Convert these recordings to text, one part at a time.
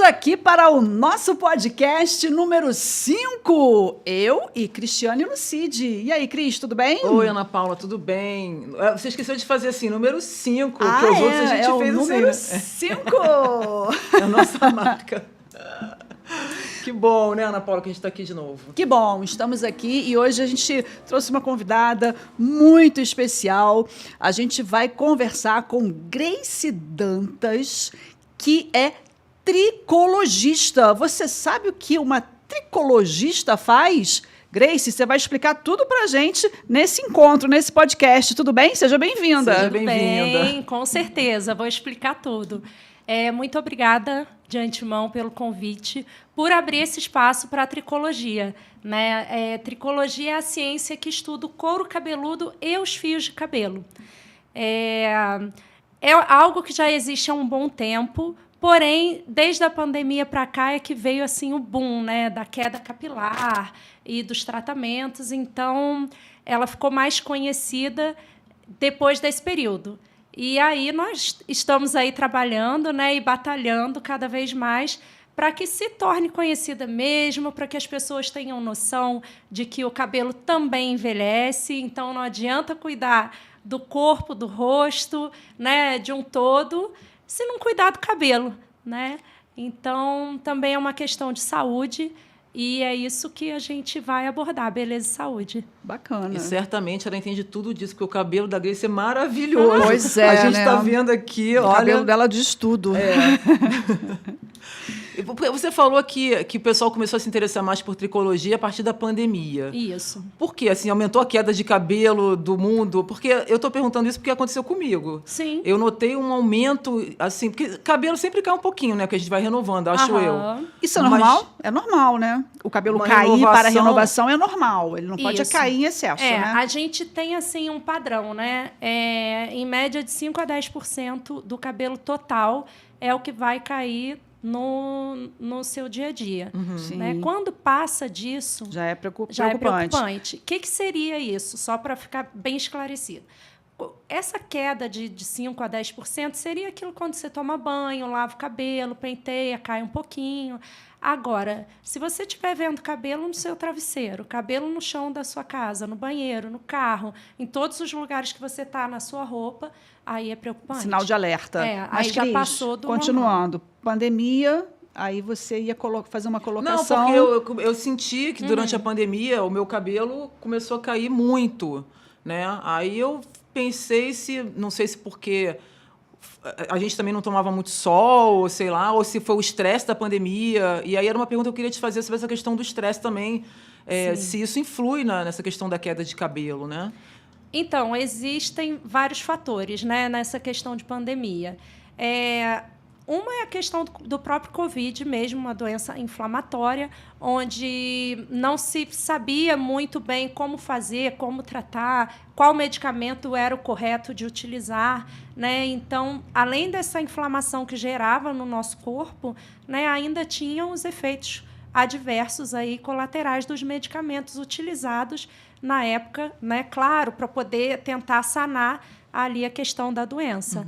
aqui para o nosso podcast número 5. Eu e Cristiane Lucide. E aí, Cris, tudo bem? Oi, Ana Paula, tudo bem? Você esqueceu de fazer assim, número 5, que os outros a gente fez o número assim, né? 5. É a nossa marca. Que bom, né, Ana Paula, que a gente está aqui de novo. Que bom, estamos aqui e hoje a gente trouxe uma convidada muito especial. A gente vai conversar com Grace Dantas, que é tricologista. Você sabe o que uma tricologista faz? Grace, você vai explicar tudo pra gente nesse encontro, nesse podcast. Tudo bem? Seja bem-vinda. Seja bem-vinda. Bem, com certeza, vou explicar tudo. Muito obrigada, de antemão, pelo convite, por abrir esse espaço para a tricologia. Né? Tricologia é a ciência que estuda o couro cabeludo e os fios de cabelo. É algo que já existe há um bom tempo, porém, desde a pandemia para cá é que veio assim o boom, né, da queda capilar e dos tratamentos. Então, ela ficou mais conhecida depois desse período. E aí nós estamos aí trabalhando, né, e batalhando cada vez mais para que se torne conhecida mesmo, para que as pessoas tenham noção de que o cabelo também envelhece, então não adianta cuidar do corpo, do rosto, né, de um todo, se não cuidar do cabelo, né? Então, também é uma questão de saúde e é isso que a gente vai abordar, beleza e saúde. Bacana. E certamente ela entende tudo disso, porque o cabelo da Grace é maravilhoso. Pois é, a gente né? está vendo aqui, O olha... cabelo dela diz tudo. É. Você falou que o pessoal começou a se interessar mais por tricologia a partir da pandemia. Isso. Por quê? Assim, aumentou a queda de cabelo do mundo? Porque eu estou perguntando isso porque aconteceu comigo. Sim. Eu notei um aumento, assim, porque cabelo sempre cai um pouquinho, né? Que a gente vai renovando, acho eu. Isso é normal? É normal, né? O cabelo cair para a renovação é normal. Ele não pode cair em excesso, né? A gente tem, assim, um padrão, né? Em média, de 5% a 10% do cabelo total é o que vai cair no seu dia a dia. Né? Quando passa disso... Já é preocupante. Já é preocupante. O que seria isso? Só para ficar bem esclarecido. Essa queda de 5% a 10% seria aquilo quando você toma banho, lava o cabelo, penteia, cai um pouquinho. Agora, se você estiver vendo cabelo no seu travesseiro, cabelo no chão da sua casa, no banheiro, no carro, em todos os lugares que você está na sua roupa, aí é preocupante. Sinal de alerta. Mas, aí já passou do continuando. Normal. Pandemia, aí você ia fazer uma colocação... Não, porque eu senti que durante a pandemia o meu cabelo começou a cair muito, né? Aí eu pensei não sei se porque a gente também não tomava muito sol, ou sei lá, ou se foi o estresse da pandemia. E aí era uma pergunta que eu queria te fazer sobre essa questão do estresse também, se isso influi nessa questão da queda de cabelo, né? Então, existem vários fatores, né, nessa questão de pandemia. Uma é a questão do próprio Covid mesmo, uma doença inflamatória, onde não se sabia muito bem como fazer, como tratar, qual medicamento era o correto de utilizar. Né? Então, além dessa inflamação que gerava no nosso corpo, né, ainda tinham os efeitos adversos aí, colaterais dos medicamentos utilizados na época, né? Claro, para poder tentar sanar ali a questão da doença.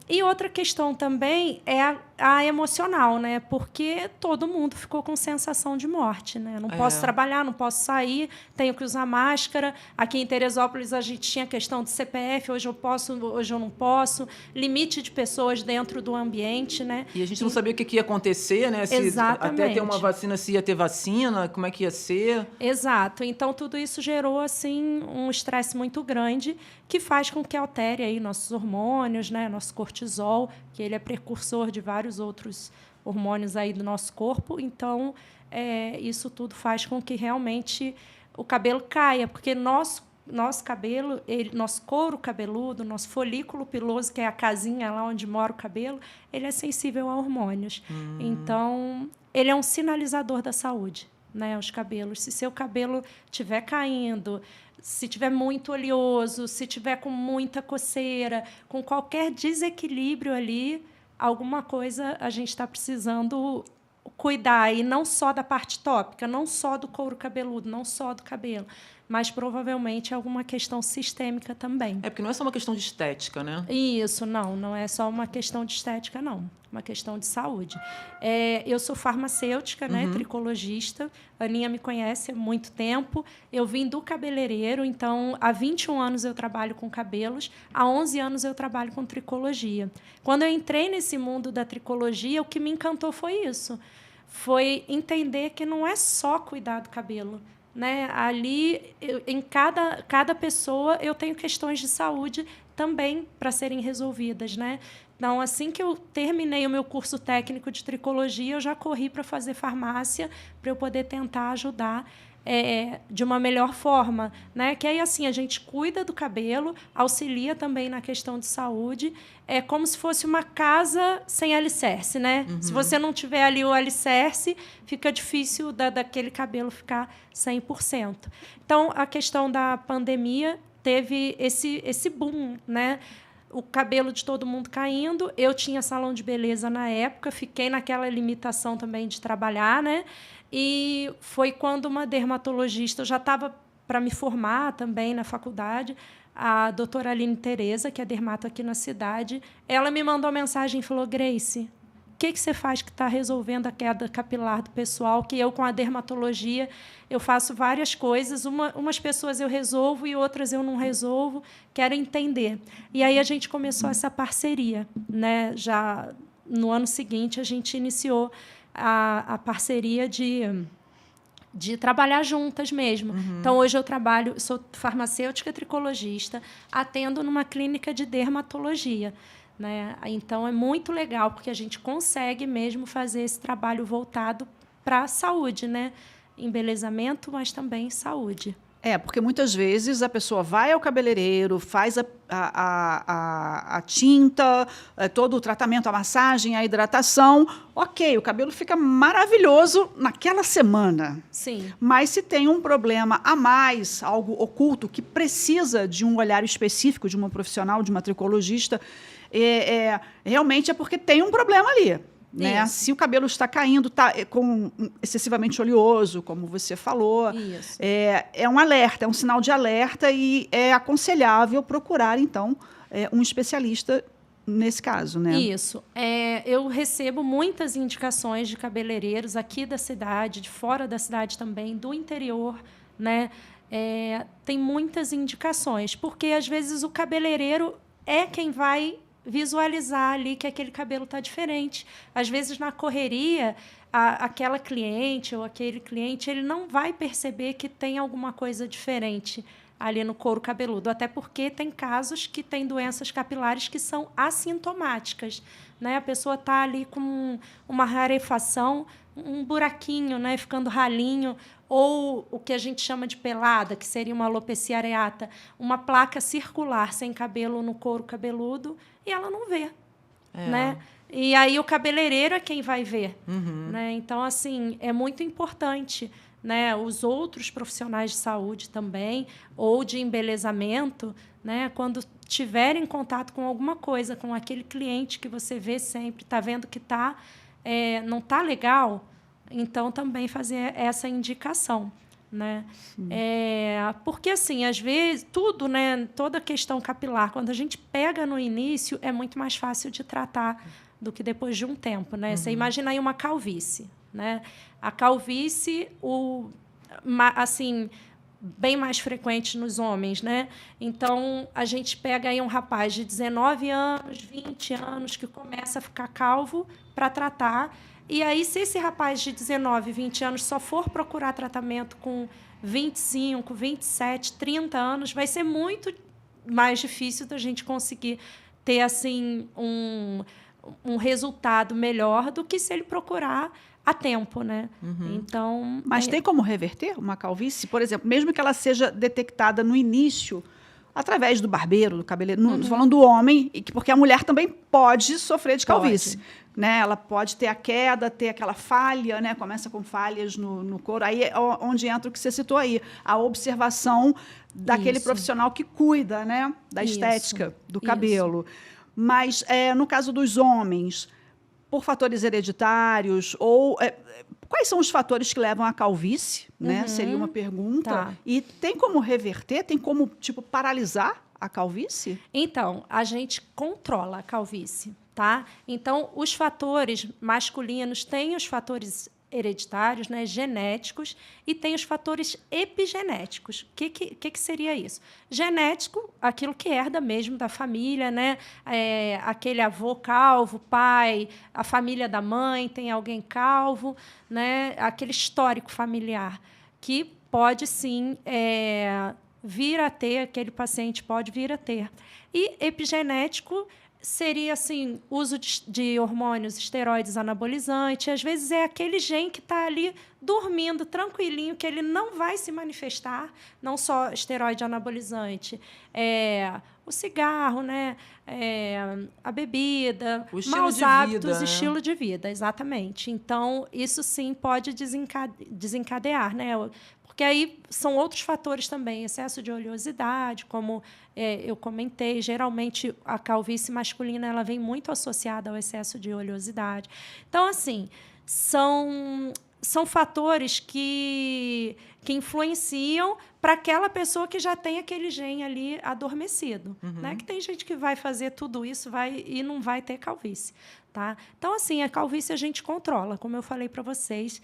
E outra questão também é a emocional, né? Porque todo mundo ficou com sensação de morte, né? Não posso trabalhar, não posso sair, tenho que usar máscara. Aqui em Teresópolis a gente tinha questão de CPF, hoje eu posso, hoje eu não posso, limite de pessoas dentro do ambiente, né? E a gente não sabia o que ia acontecer, né? Exatamente. Até ter uma vacina, se ia ter vacina, como é que ia ser. Exato. Então, tudo isso gerou assim, um estresse muito grande que faz com que altere aí nossos hormônios, né? Nosso cortisol, que ele é precursor de vários outros hormônios aí do nosso corpo. Então, isso tudo faz com que realmente o cabelo caia, porque nosso cabelo, nosso couro cabeludo, nosso folículo piloso, que é a casinha lá onde mora o cabelo, ele é sensível a hormônios. Então, ele é um sinalizador da saúde, né? Os cabelos. Se seu cabelo estiver caindo, se estiver muito oleoso, se estiver com muita coceira, com qualquer desequilíbrio ali, alguma coisa a gente está precisando cuidar, e não só da parte tópica, não só do couro cabeludo, não só do cabelo, mas provavelmente é alguma questão sistêmica também. É porque não é só uma questão de estética, né? Isso, não é só uma questão de estética, não. Uma questão de saúde. Eu sou farmacêutica, né, tricologista. A Aninha me conhece há muito tempo. Eu vim do cabeleireiro, então, há 21 anos eu trabalho com cabelos, há 11 anos eu trabalho com tricologia. Quando eu entrei nesse mundo da tricologia, o que me encantou foi isso. Foi entender que não é só cuidar do cabelo. Né? Ali, em cada pessoa, eu tenho questões de saúde também para serem resolvidas. Né? Então, assim que eu terminei o meu curso técnico de tricologia, eu já corri para fazer farmácia para eu poder tentar ajudar de uma melhor forma. Né? Que aí, assim, a gente cuida do cabelo, auxilia também na questão de saúde. É como se fosse uma casa sem alicerce. Né? Se você não tiver ali o alicerce, fica difícil daquele cabelo ficar 100%. Então, a questão da pandemia teve esse boom, né? O cabelo de todo mundo caindo. Eu tinha salão de beleza na época, fiquei naquela limitação também de trabalhar, né? E foi quando uma dermatologista, eu já estava para me formar também na faculdade, a doutora Aline Tereza, que é dermato aqui na cidade, ela me mandou uma mensagem e falou: Grace, o que você faz que está resolvendo a queda capilar do pessoal? Que eu, com a dermatologia, eu faço várias coisas. Umas pessoas eu resolvo e outras eu não resolvo. Quero entender. E aí a gente começou essa parceria. Né? Já no ano seguinte, a gente iniciou a parceria de trabalhar juntas mesmo. Então, hoje eu sou farmacêutica tricologista, atendo numa clínica de dermatologia. Né? Então, é muito legal, porque a gente consegue mesmo fazer esse trabalho voltado para a saúde, né? Embelezamento, mas também saúde. Porque muitas vezes a pessoa vai ao cabeleireiro, faz a tinta, todo o tratamento, a massagem, a hidratação. Ok, o cabelo fica maravilhoso naquela semana. Sim. Mas se tem um problema a mais, algo oculto, que precisa de um olhar específico de uma profissional, de uma tricologista, realmente é porque tem um problema ali. Né? Se o cabelo está caindo, está excessivamente oleoso, como você falou, é um alerta, é um sinal de alerta e é aconselhável procurar, então, um especialista nesse caso. Né? Isso. Eu recebo muitas indicações de cabeleireiros aqui da cidade, de fora da cidade também, do interior. Né? Tem muitas indicações, porque, às vezes, o cabeleireiro é quem vai visualizar ali que aquele cabelo está diferente. Às vezes, na correria, aquela cliente ou aquele cliente ele não vai perceber que tem alguma coisa diferente ali no couro cabeludo, até porque tem casos que têm doenças capilares que são assintomáticas. Né? A pessoa está ali com uma rarefação, um buraquinho, né, ficando ralinho, ou o que a gente chama de pelada, que seria uma alopecia areata, uma placa circular sem cabelo no couro cabeludo, e ela não vê. Né? E aí o cabeleireiro é quem vai ver. Né? Então, assim, é muito importante, né, os outros profissionais de saúde também, ou de embelezamento, né, quando tiverem contato com alguma coisa, com aquele cliente que você vê sempre, está vendo que não está legal, então também fazer essa indicação. Né? Porque, assim, às vezes, tudo, né, toda a questão capilar, quando a gente pega no início, é muito mais fácil de tratar do que depois de um tempo. Né? Você imagina aí uma calvície. Né? A calvície, assim, bem mais frequente nos homens. Né? Então, a gente pega aí um rapaz de 19 anos, 20 anos, que começa a ficar calvo para tratar. E aí, se esse rapaz de 19, 20 anos só for procurar tratamento com 25, 27, 30 anos, vai ser muito mais difícil da gente conseguir ter assim, um resultado melhor do que se ele procurar a tempo. Né? Então, mas tem como reverter uma calvície? Por exemplo, mesmo que ela seja detectada no início, através do barbeiro, do cabeleireiro, não estou falando do homem, porque a mulher também pode sofrer de calvície. Né? Ela pode ter a queda, ter aquela falha, né? Começa com falhas no couro. Aí é onde entra o que você citou aí, a observação daquele profissional que cuida, né, da estética do cabelo. Mas, no caso dos homens, por fatores hereditários ou quais são os fatores que levam à calvície, né? Seria uma pergunta. Tá. E tem como reverter? Tem como, tipo, paralisar a calvície? Então, a gente controla a calvície, tá? Então, os fatores masculinos têm os fatores hereditários, né, genéticos, e tem os fatores epigenéticos. O que seria isso? Genético, aquilo que herda mesmo da família, né? Aquele avô calvo, pai, a família da mãe tem alguém calvo, né? Aquele histórico familiar que pode, sim, vir a ter, aquele paciente pode vir a ter. E epigenético seria, assim, uso de hormônios, esteroides anabolizantes. Às vezes é aquele gene que está ali dormindo, tranquilinho, que ele não vai se manifestar, não só esteroide anabolizante, o cigarro, né? A bebida, maus hábitos, estilo de vida, exatamente. Então, isso sim pode desencadear, né? Porque aí são outros fatores também, excesso de oleosidade, como eu comentei, geralmente a calvície masculina ela vem muito associada ao excesso de oleosidade. Então, assim, são fatores que influenciam para aquela pessoa que já tem aquele gene ali adormecido. Né? Que tem gente que vai fazer tudo isso e não vai ter calvície. Tá? Então, assim, a calvície a gente controla. Como eu falei para vocês,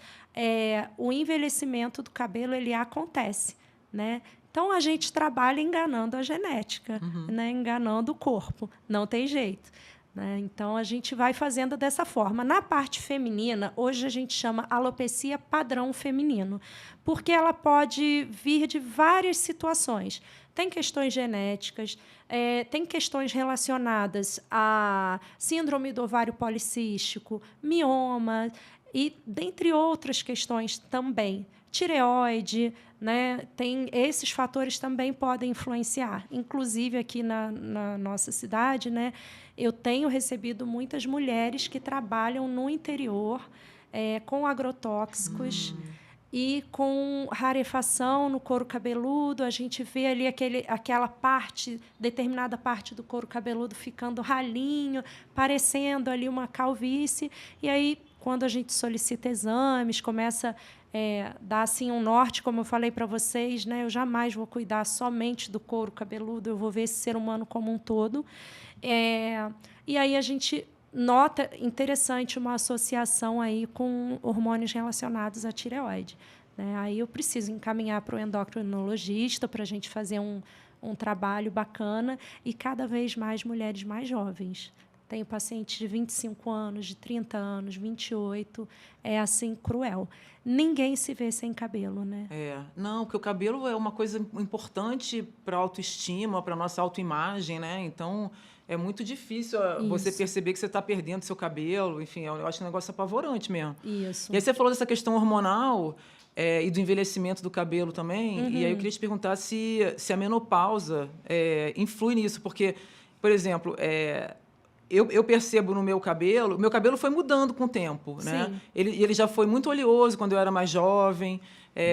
o envelhecimento do cabelo ele acontece. Né? Então, a gente trabalha enganando a genética, né? Enganando o corpo. Não tem jeito. Né? Então, a gente vai fazendo dessa forma. Na parte feminina, hoje a gente chama alopecia padrão feminino, porque ela pode vir de várias situações. Tem questões genéticas, tem questões relacionadas à síndrome do ovário policístico, mioma, e dentre outras questões também. Tireoide, né? Esses fatores também podem influenciar. Inclusive, aqui na nossa cidade, né, eu tenho recebido muitas mulheres que trabalham no interior com agrotóxicos e com rarefação no couro cabeludo. A gente vê ali aquela determinada parte do couro cabeludo ficando ralinho, parecendo ali uma calvície. E aí, quando a gente solicita exames, começa dar assim um norte, como eu falei para vocês, né? Eu jamais vou cuidar somente do couro cabeludo, eu vou ver esse ser humano como um todo. E aí a gente nota interessante uma associação aí com hormônios relacionados à tireoide. Né? Aí eu preciso encaminhar para o endocrinologista para a gente fazer um trabalho bacana e cada vez mais mulheres mais jovens. Tenho pacientes de 25 anos, de 30 anos, 28. É assim, cruel. Ninguém se vê sem cabelo, né? Não, porque o cabelo é uma coisa importante para a autoestima, para a nossa autoimagem, né? Então, é muito difícil você perceber que você está perdendo seu cabelo. Enfim, eu acho um negócio apavorante mesmo. Isso. E aí você falou dessa questão hormonal e do envelhecimento do cabelo também. E aí eu queria te perguntar se a menopausa influi nisso. Porque, por exemplo... Eu percebo no meu cabelo foi mudando com o tempo, né? Sim. Ele já foi muito oleoso quando eu era mais jovem,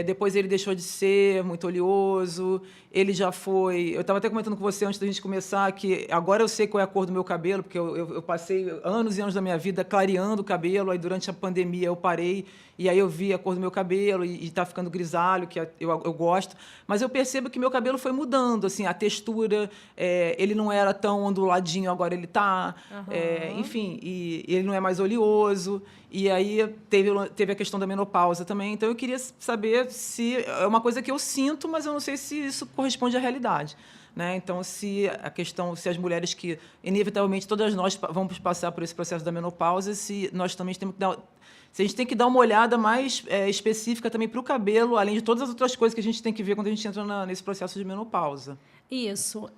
depois ele deixou de ser muito oleoso, ele já foi... Eu estava até comentando com você antes da gente começar que agora eu sei qual é a cor do meu cabelo, porque eu passei anos e anos da minha vida clareando o cabelo, aí durante a pandemia eu parei e aí eu vi a cor do meu cabelo e está ficando grisalho, que eu gosto, mas eu percebo que meu cabelo foi mudando, assim, a textura, ele não era tão onduladinho, agora ele está, enfim, e ele não é mais oleoso, e aí teve a questão da menopausa também, então eu queria saber se é uma coisa que eu sinto, mas eu não sei se isso corresponde à realidade. Né? Então, se as mulheres que, inevitavelmente, todas nós vamos passar por esse processo da menopausa, se nós também temos que se a gente tem que dar uma olhada mais específica também para o cabelo, além de todas as outras coisas que a gente tem que ver quando a gente entra nesse processo de menopausa. Isso.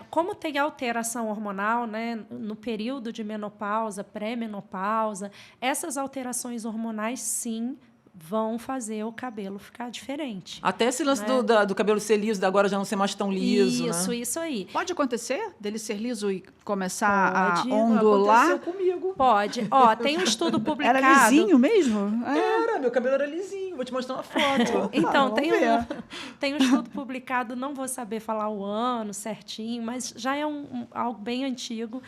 Como tem alteração hormonal, né, no período de menopausa, pré-menopausa, essas alterações hormonais, sim, vão fazer o cabelo ficar diferente. Até esse lance, né, do cabelo ser liso, agora já não ser mais tão liso, Isso aí. Pode acontecer dele ser liso e começar a ondular? Aconteceu comigo. Pode. Tem um estudo publicado... Era lisinho mesmo? Meu cabelo era lisinho. Vou te mostrar uma foto. Então, tem um estudo publicado, não vou saber falar o ano certinho, mas já é algo bem antigo,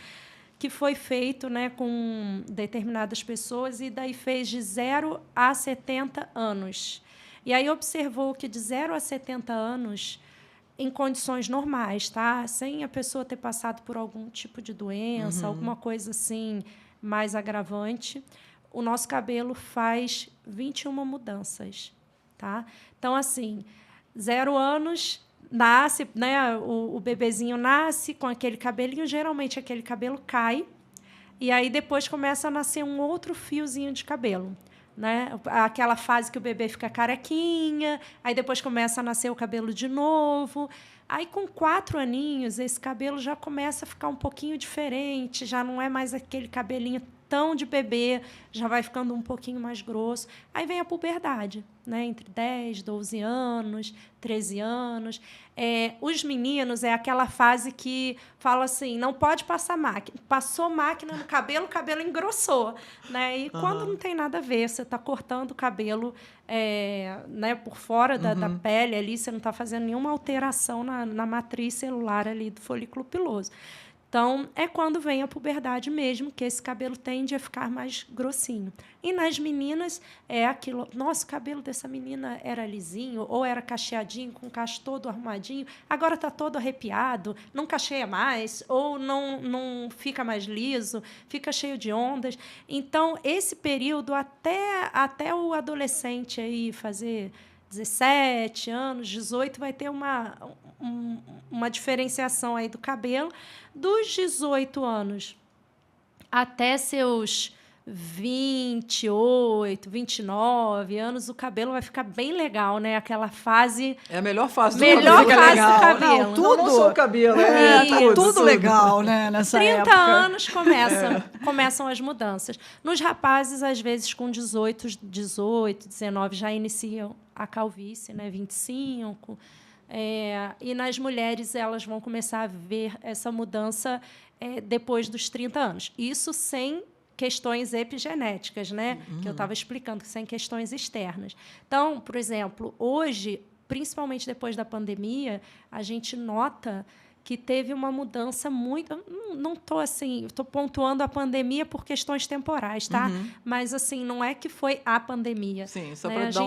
que foi feito, né, com determinadas pessoas, e daí fez de 0 a 70 anos. E aí observou que de 0 a 70 anos, em condições normais, tá? Sem a pessoa ter passado por algum tipo de doença, alguma coisa assim mais agravante, o nosso cabelo faz 21 mudanças, tá? Então, assim, 0 anos, nasce, né? O bebezinho nasce com aquele cabelinho, geralmente aquele cabelo cai, e aí depois começa a nascer um outro fiozinho de cabelo. Né? Aquela fase que o bebê fica carequinha, aí depois começa a nascer o cabelo de novo. Aí, com 4 aninhos, esse cabelo já começa a ficar um pouquinho diferente, já não é mais aquele cabelinho tão de bebê, já vai ficando um pouquinho mais grosso. Aí vem a puberdade, né? Entre 10, 12 anos, 13 anos. Os meninos é aquela fase que fala assim, não pode passar máquina. Passou máquina no cabelo, o cabelo engrossou. Né? E quando não tem nada a ver, você está cortando o cabelo né, por fora da pele, ali, você não está fazendo nenhuma alteração na matriz celular ali do folículo piloso. Então, é quando vem a puberdade mesmo, que esse cabelo tende a ficar mais grossinho. E nas meninas, é aquilo... Nossa, o cabelo dessa menina era lisinho, ou era cacheadinho, com o cacho todo arrumadinho, agora está todo arrepiado, não cacheia mais, ou não fica mais liso, fica cheio de ondas. Então, esse período, até o adolescente aí fazer 17 anos, 18, vai ter uma diferenciação aí do cabelo. Dos 18 anos até seus 28, 29 anos, o cabelo vai ficar bem legal, né? Aquela fase... É a melhor fase do melhor cabelo. fase do cabelo. Não, tudo, não só o cabelo, tudo legal, né? Nessa 30 época. anos começam as mudanças. Nos rapazes, às vezes, com 18, 19, já iniciam a calvície, né? 25... e nas mulheres, elas vão começar a ver essa mudança depois dos 30 anos. Isso sem questões epigenéticas, né? Que eu estava explicando, sem questões externas. Então, por exemplo, hoje, principalmente depois da pandemia, a gente nota que teve uma mudança muito... Não estou assim, estou pontuando a pandemia por questões temporais, tá? Mas assim, não é que foi a pandemia. Sim, só né? para dar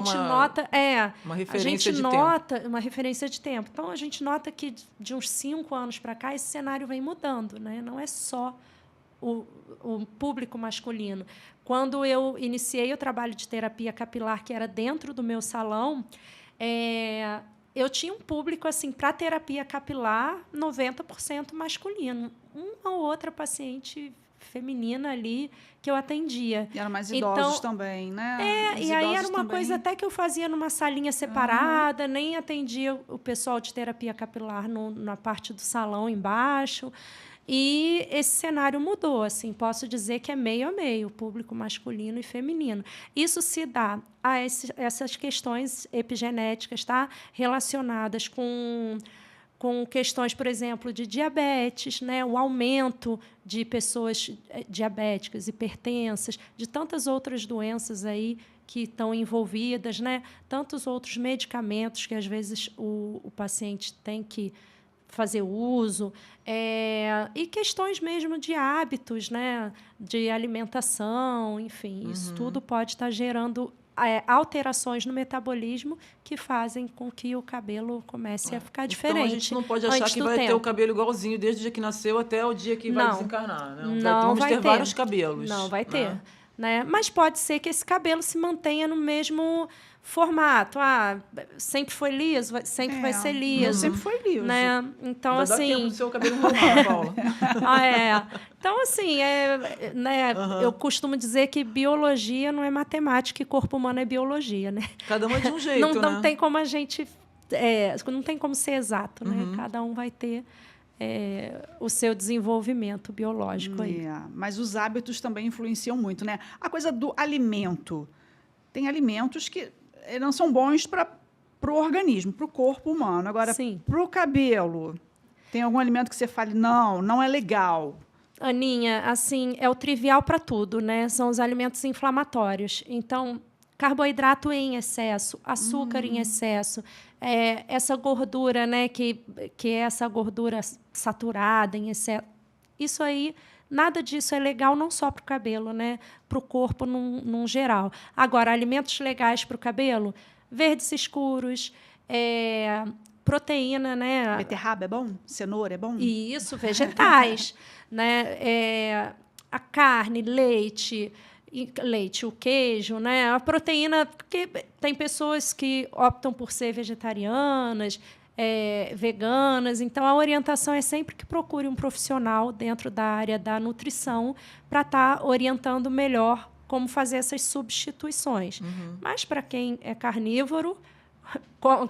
uma referência de tempo. Uma referência de tempo. Então, a gente nota que de uns 5 anos para cá, esse cenário vem mudando, né? Não é só o público masculino. Quando eu iniciei o trabalho de terapia capilar, que era dentro do meu salão, eu tinha um público, assim, para terapia capilar, 90% masculino. Uma ou outra paciente feminina ali que eu atendia. E eram mais idosos também, né? E aí era uma coisa até que eu fazia numa salinha separada, nem atendia o pessoal de terapia capilar na parte do salão embaixo. E esse cenário mudou, assim, posso dizer que é meio a meio, público masculino e feminino. Isso se dá a essas questões epigenéticas, tá? Relacionadas com questões, por exemplo, de diabetes, né? O aumento de pessoas diabéticas, hipertensas, de tantas outras doenças aí que estão envolvidas, né? Tantos outros medicamentos que, às vezes, o paciente tem que fazer uso, e questões mesmo de hábitos, né, de alimentação, enfim, isso tudo pode estar gerando alterações no metabolismo que fazem com que o cabelo comece a ficar diferente. Então, a gente não pode achar que vai ter o cabelo igualzinho desde o dia que nasceu até o dia que vai desencarnar. Né? Vamos ter vários cabelos. Não, vai ter. Né? Mas pode ser que esse cabelo se mantenha no mesmo formato. Sempre foi liso, sempre vai ser liso. Sempre foi liso. Né? Então, ainda assim... dá tempo do seu cabelo normal, Paula. Então, assim, né? Eu costumo dizer que biologia não é matemática e corpo humano é biologia, né? Cada um é de um jeito, não tem como a gente... não tem como ser exato, né? Cada um vai ter... o seu desenvolvimento biológico aí. Mas os hábitos também influenciam muito, né? A coisa do alimento. Tem alimentos que não são bons para o organismo, para o corpo humano. Agora, para o cabelo, tem algum alimento que você fale, não é legal? Aninha, assim, é o trivial para tudo, né? São os alimentos inflamatórios. Então, carboidrato em excesso, açúcar em excesso, essa gordura, né, que é essa gordura saturada em excesso, isso aí Nada disso é legal não só para o cabelo, né? Para o corpo num geral. Agora, alimentos legais para o cabelo, verdes escuros, proteína, né? Beterraba é bom? Cenoura é bom? E isso, vegetais, né? A carne, leite, o queijo, né? A proteína, porque tem pessoas que optam por ser vegetarianas, veganas, então a orientação é sempre que procure um profissional dentro da área da nutrição para estar orientando melhor como fazer essas substituições. Mas para quem é carnívoro,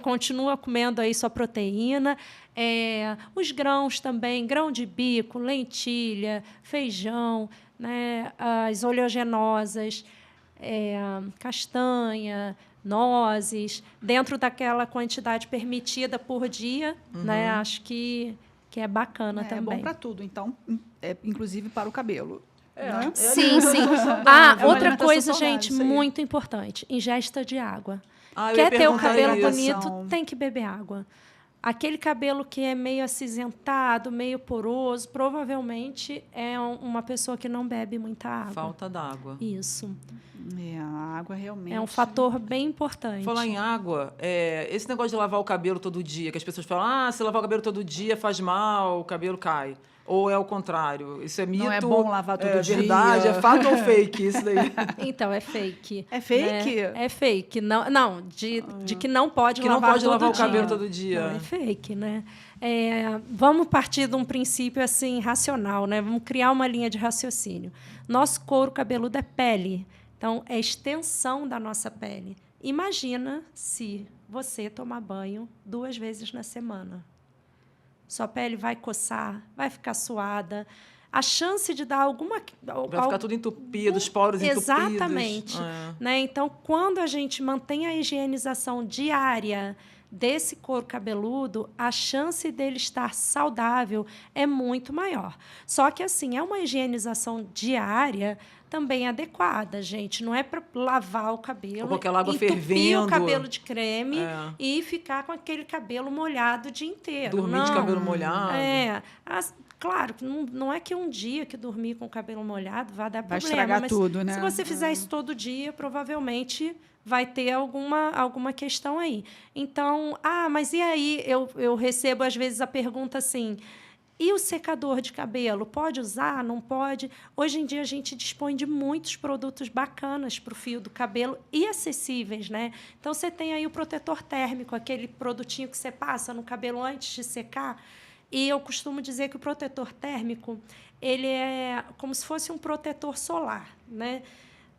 continua comendo aí sua proteína, os grãos também, grão de bico, lentilha, feijão, né, as oleaginosas, castanha, nozes, dentro daquela quantidade permitida por dia, né? Acho que é bacana também. É bom para tudo, então, inclusive para o cabelo. Né? Sim. Outra coisa, gente, muito importante: ingesta de água. Quer ter o cabelo bonito, tem que beber água. Aquele cabelo que é meio acinzentado, meio poroso, provavelmente é uma pessoa que não bebe muita água. Falta d'água. Isso. A água realmente... É um fator bem importante. Falar em água, esse negócio de lavar o cabelo todo dia, que as pessoas falam, se lavar o cabelo todo dia faz mal, o cabelo cai. Ou é o contrário? Isso é mito? Não é bom lavar todo dia? É verdade? É fato ou fake isso daí? Então, é fake. É fake? É fake. Não, de que não pode lavar todo dia. Que não pode lavar o cabelo todo dia. Não, é fake, né? Vamos partir de um princípio assim racional, né? Vamos criar uma linha de raciocínio. Nosso couro cabeludo é pele. Então, é extensão da nossa pele. Imagina se você tomar banho 2 vezes na semana. Sua pele vai coçar, vai ficar suada. A chance de dar alguma... Vai ficar tudo entupido, os poros entupidos. Exatamente. Né? Então, quando a gente mantém a higienização diária desse couro cabeludo, a chance dele estar saudável é muito maior. Só que, assim, é uma higienização diária também adequada, gente. Não é para lavar o cabelo, com aquela água entupir fervendo, o cabelo de creme e ficar com aquele cabelo molhado o dia inteiro. Dormir de cabelo molhado. Claro, não é que um dia que dormir com o cabelo molhado vai dar problema. Vai estragar tudo, né? Se você fizer isso todo dia, provavelmente vai ter alguma questão aí. Então, mas e aí? Eu recebo, às vezes, a pergunta assim... E o secador de cabelo? Pode usar? Não pode? Hoje em dia, a gente dispõe de muitos produtos bacanas para o fio do cabelo e acessíveis, né? Então, você tem aí o protetor térmico, aquele produtinho que você passa no cabelo antes de secar. E eu costumo dizer que o protetor térmico ele é como se fosse um protetor solar, né?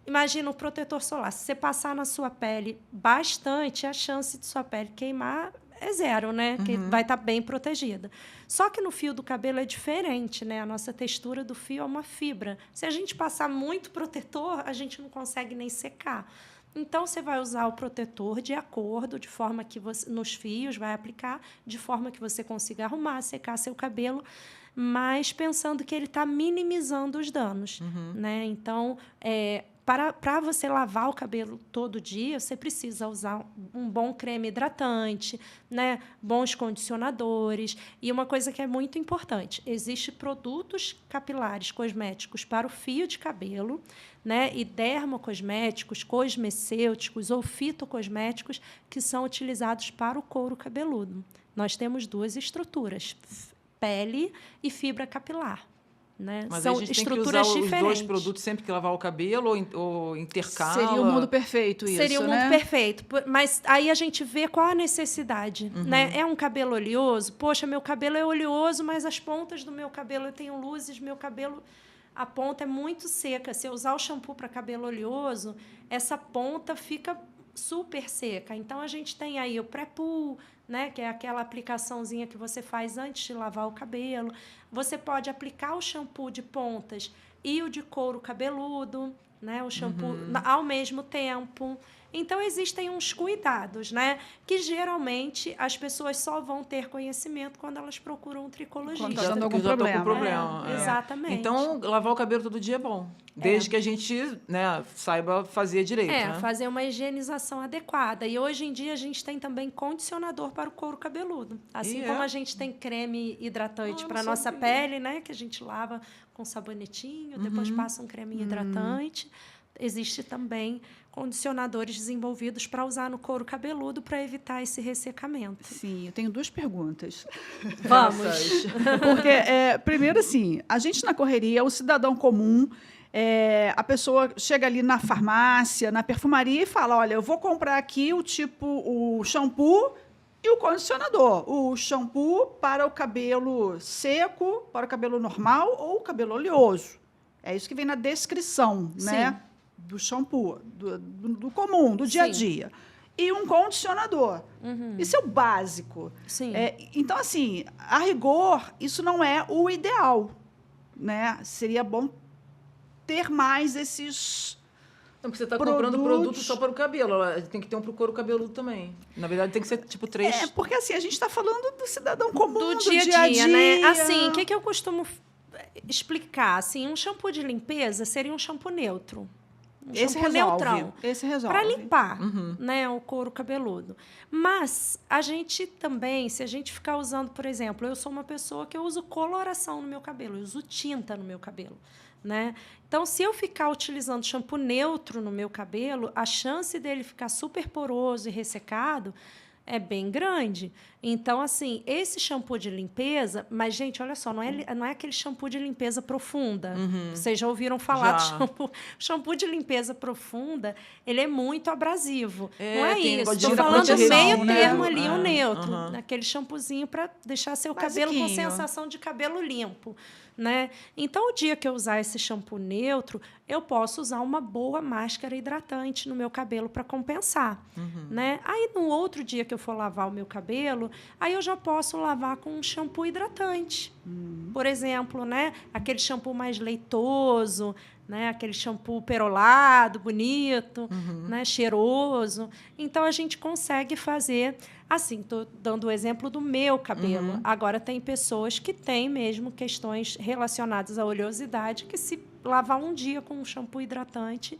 Imagina o protetor solar. Se você passar na sua pele bastante, a chance de sua pele queimar é zero, né? Que vai estar bem protegida. Só que no fio do cabelo é diferente, né? A nossa textura do fio é uma fibra. Se a gente passar muito protetor, a gente não consegue nem secar. Então, você vai usar o protetor de acordo, de forma que você, nos fios, vai aplicar, de forma que você consiga arrumar, secar seu cabelo, mas pensando que ele está minimizando os danos. Né? Então, para você lavar o cabelo todo dia, você precisa usar um bom creme hidratante, né? Bons condicionadores. E uma coisa que é muito importante, existem produtos capilares cosméticos para o fio de cabelo, né? E dermocosméticos, cosmecêuticos ou fitocosméticos que são utilizados para o couro cabeludo. Nós temos 2 estruturas, pele e fibra capilar. Né? Mas são a gente estruturas tem que usar diferentes. os 2 produtos sempre que lavar o cabelo ou intercala? Seria o mundo perfeito isso, Seria o mundo perfeito. Mas aí a gente vê qual a necessidade. Né? É um cabelo oleoso? Poxa, meu cabelo é oleoso, mas as pontas do meu cabelo, eu tenho luzes, meu cabelo... A ponta é muito seca. Se eu usar o shampoo para cabelo oleoso, essa ponta fica super seca. Então, a gente tem aí o pré-poo, né, que é aquela aplicaçãozinha que você faz antes de lavar o cabelo. Você pode aplicar o shampoo de pontas e o de couro cabeludo, né, o shampoo ao mesmo tempo. Então, existem uns cuidados, né? Que geralmente as pessoas só vão ter conhecimento quando elas procuram um tricologista. Quando tá dando algum que já tô com problema. Exatamente. Então, lavar o cabelo todo dia é bom. Desde que a gente, né, saiba fazer direito, né? Fazer uma higienização adequada. E hoje em dia a gente tem também condicionador para o couro cabeludo. Assim como a gente tem creme hidratante para a nossa pele, né? Que a gente lava com sabonetinho, depois passa um creminho hidratante. Existe também condicionadores desenvolvidos para usar no couro cabeludo para evitar esse ressecamento. Sim, eu tenho 2 perguntas. Vamos! Porque, primeiro, assim, a gente na correria, o cidadão comum, a pessoa chega ali na farmácia, na perfumaria e fala, olha, eu vou comprar aqui o shampoo e o condicionador. O shampoo para o cabelo seco, para o cabelo normal ou o cabelo oleoso. É isso que vem na descrição, né? Do shampoo, do comum, do dia a dia. E um condicionador. Isso é o básico. Sim. Então, assim, a rigor, isso não é o ideal, né? Seria bom ter mais esses Não, porque você está comprando produto só para o cabelo. Tem que ter um para o couro cabeludo também. Na verdade, tem que ser, tipo, 3... porque, assim, a gente está falando do cidadão comum, do dia a dia, né? Assim, o que eu costumo explicar? Assim, um shampoo de limpeza seria um shampoo neutro. Esse shampoo resolve. neutrão. Esse resolve. Para limpar, né, o couro cabeludo. Mas a gente também, se a gente ficar usando, por exemplo, eu sou uma pessoa que eu uso coloração no meu cabelo, eu uso tinta no meu cabelo, né? Então, se eu ficar utilizando shampoo neutro no meu cabelo, a chance dele ficar super poroso e ressecado é bem grande. Então, assim, esse shampoo de limpeza... Mas, gente, olha só, não é aquele shampoo de limpeza profunda. Vocês já ouviram falar de shampoo. Shampoo de limpeza profunda, ele é muito abrasivo. Não é isso. Estou falando meio termo ali, o neutro. Aquele shampoozinho para deixar seu cabelo com sensação de cabelo limpo. Né? Então, o dia que eu usar esse shampoo neutro, eu posso usar uma boa máscara hidratante no meu cabelo para compensar. Né? Aí, no outro dia que eu for lavar o meu cabelo, aí eu já posso lavar com um shampoo hidratante. Por exemplo, né? Aquele shampoo mais leitoso, né? Aquele shampoo perolado, bonito, né? Cheiroso. Então, a gente consegue fazer... Assim, estou dando o exemplo do meu cabelo. Agora, tem pessoas que têm mesmo questões relacionadas à oleosidade que, se lavar um dia com um shampoo hidratante,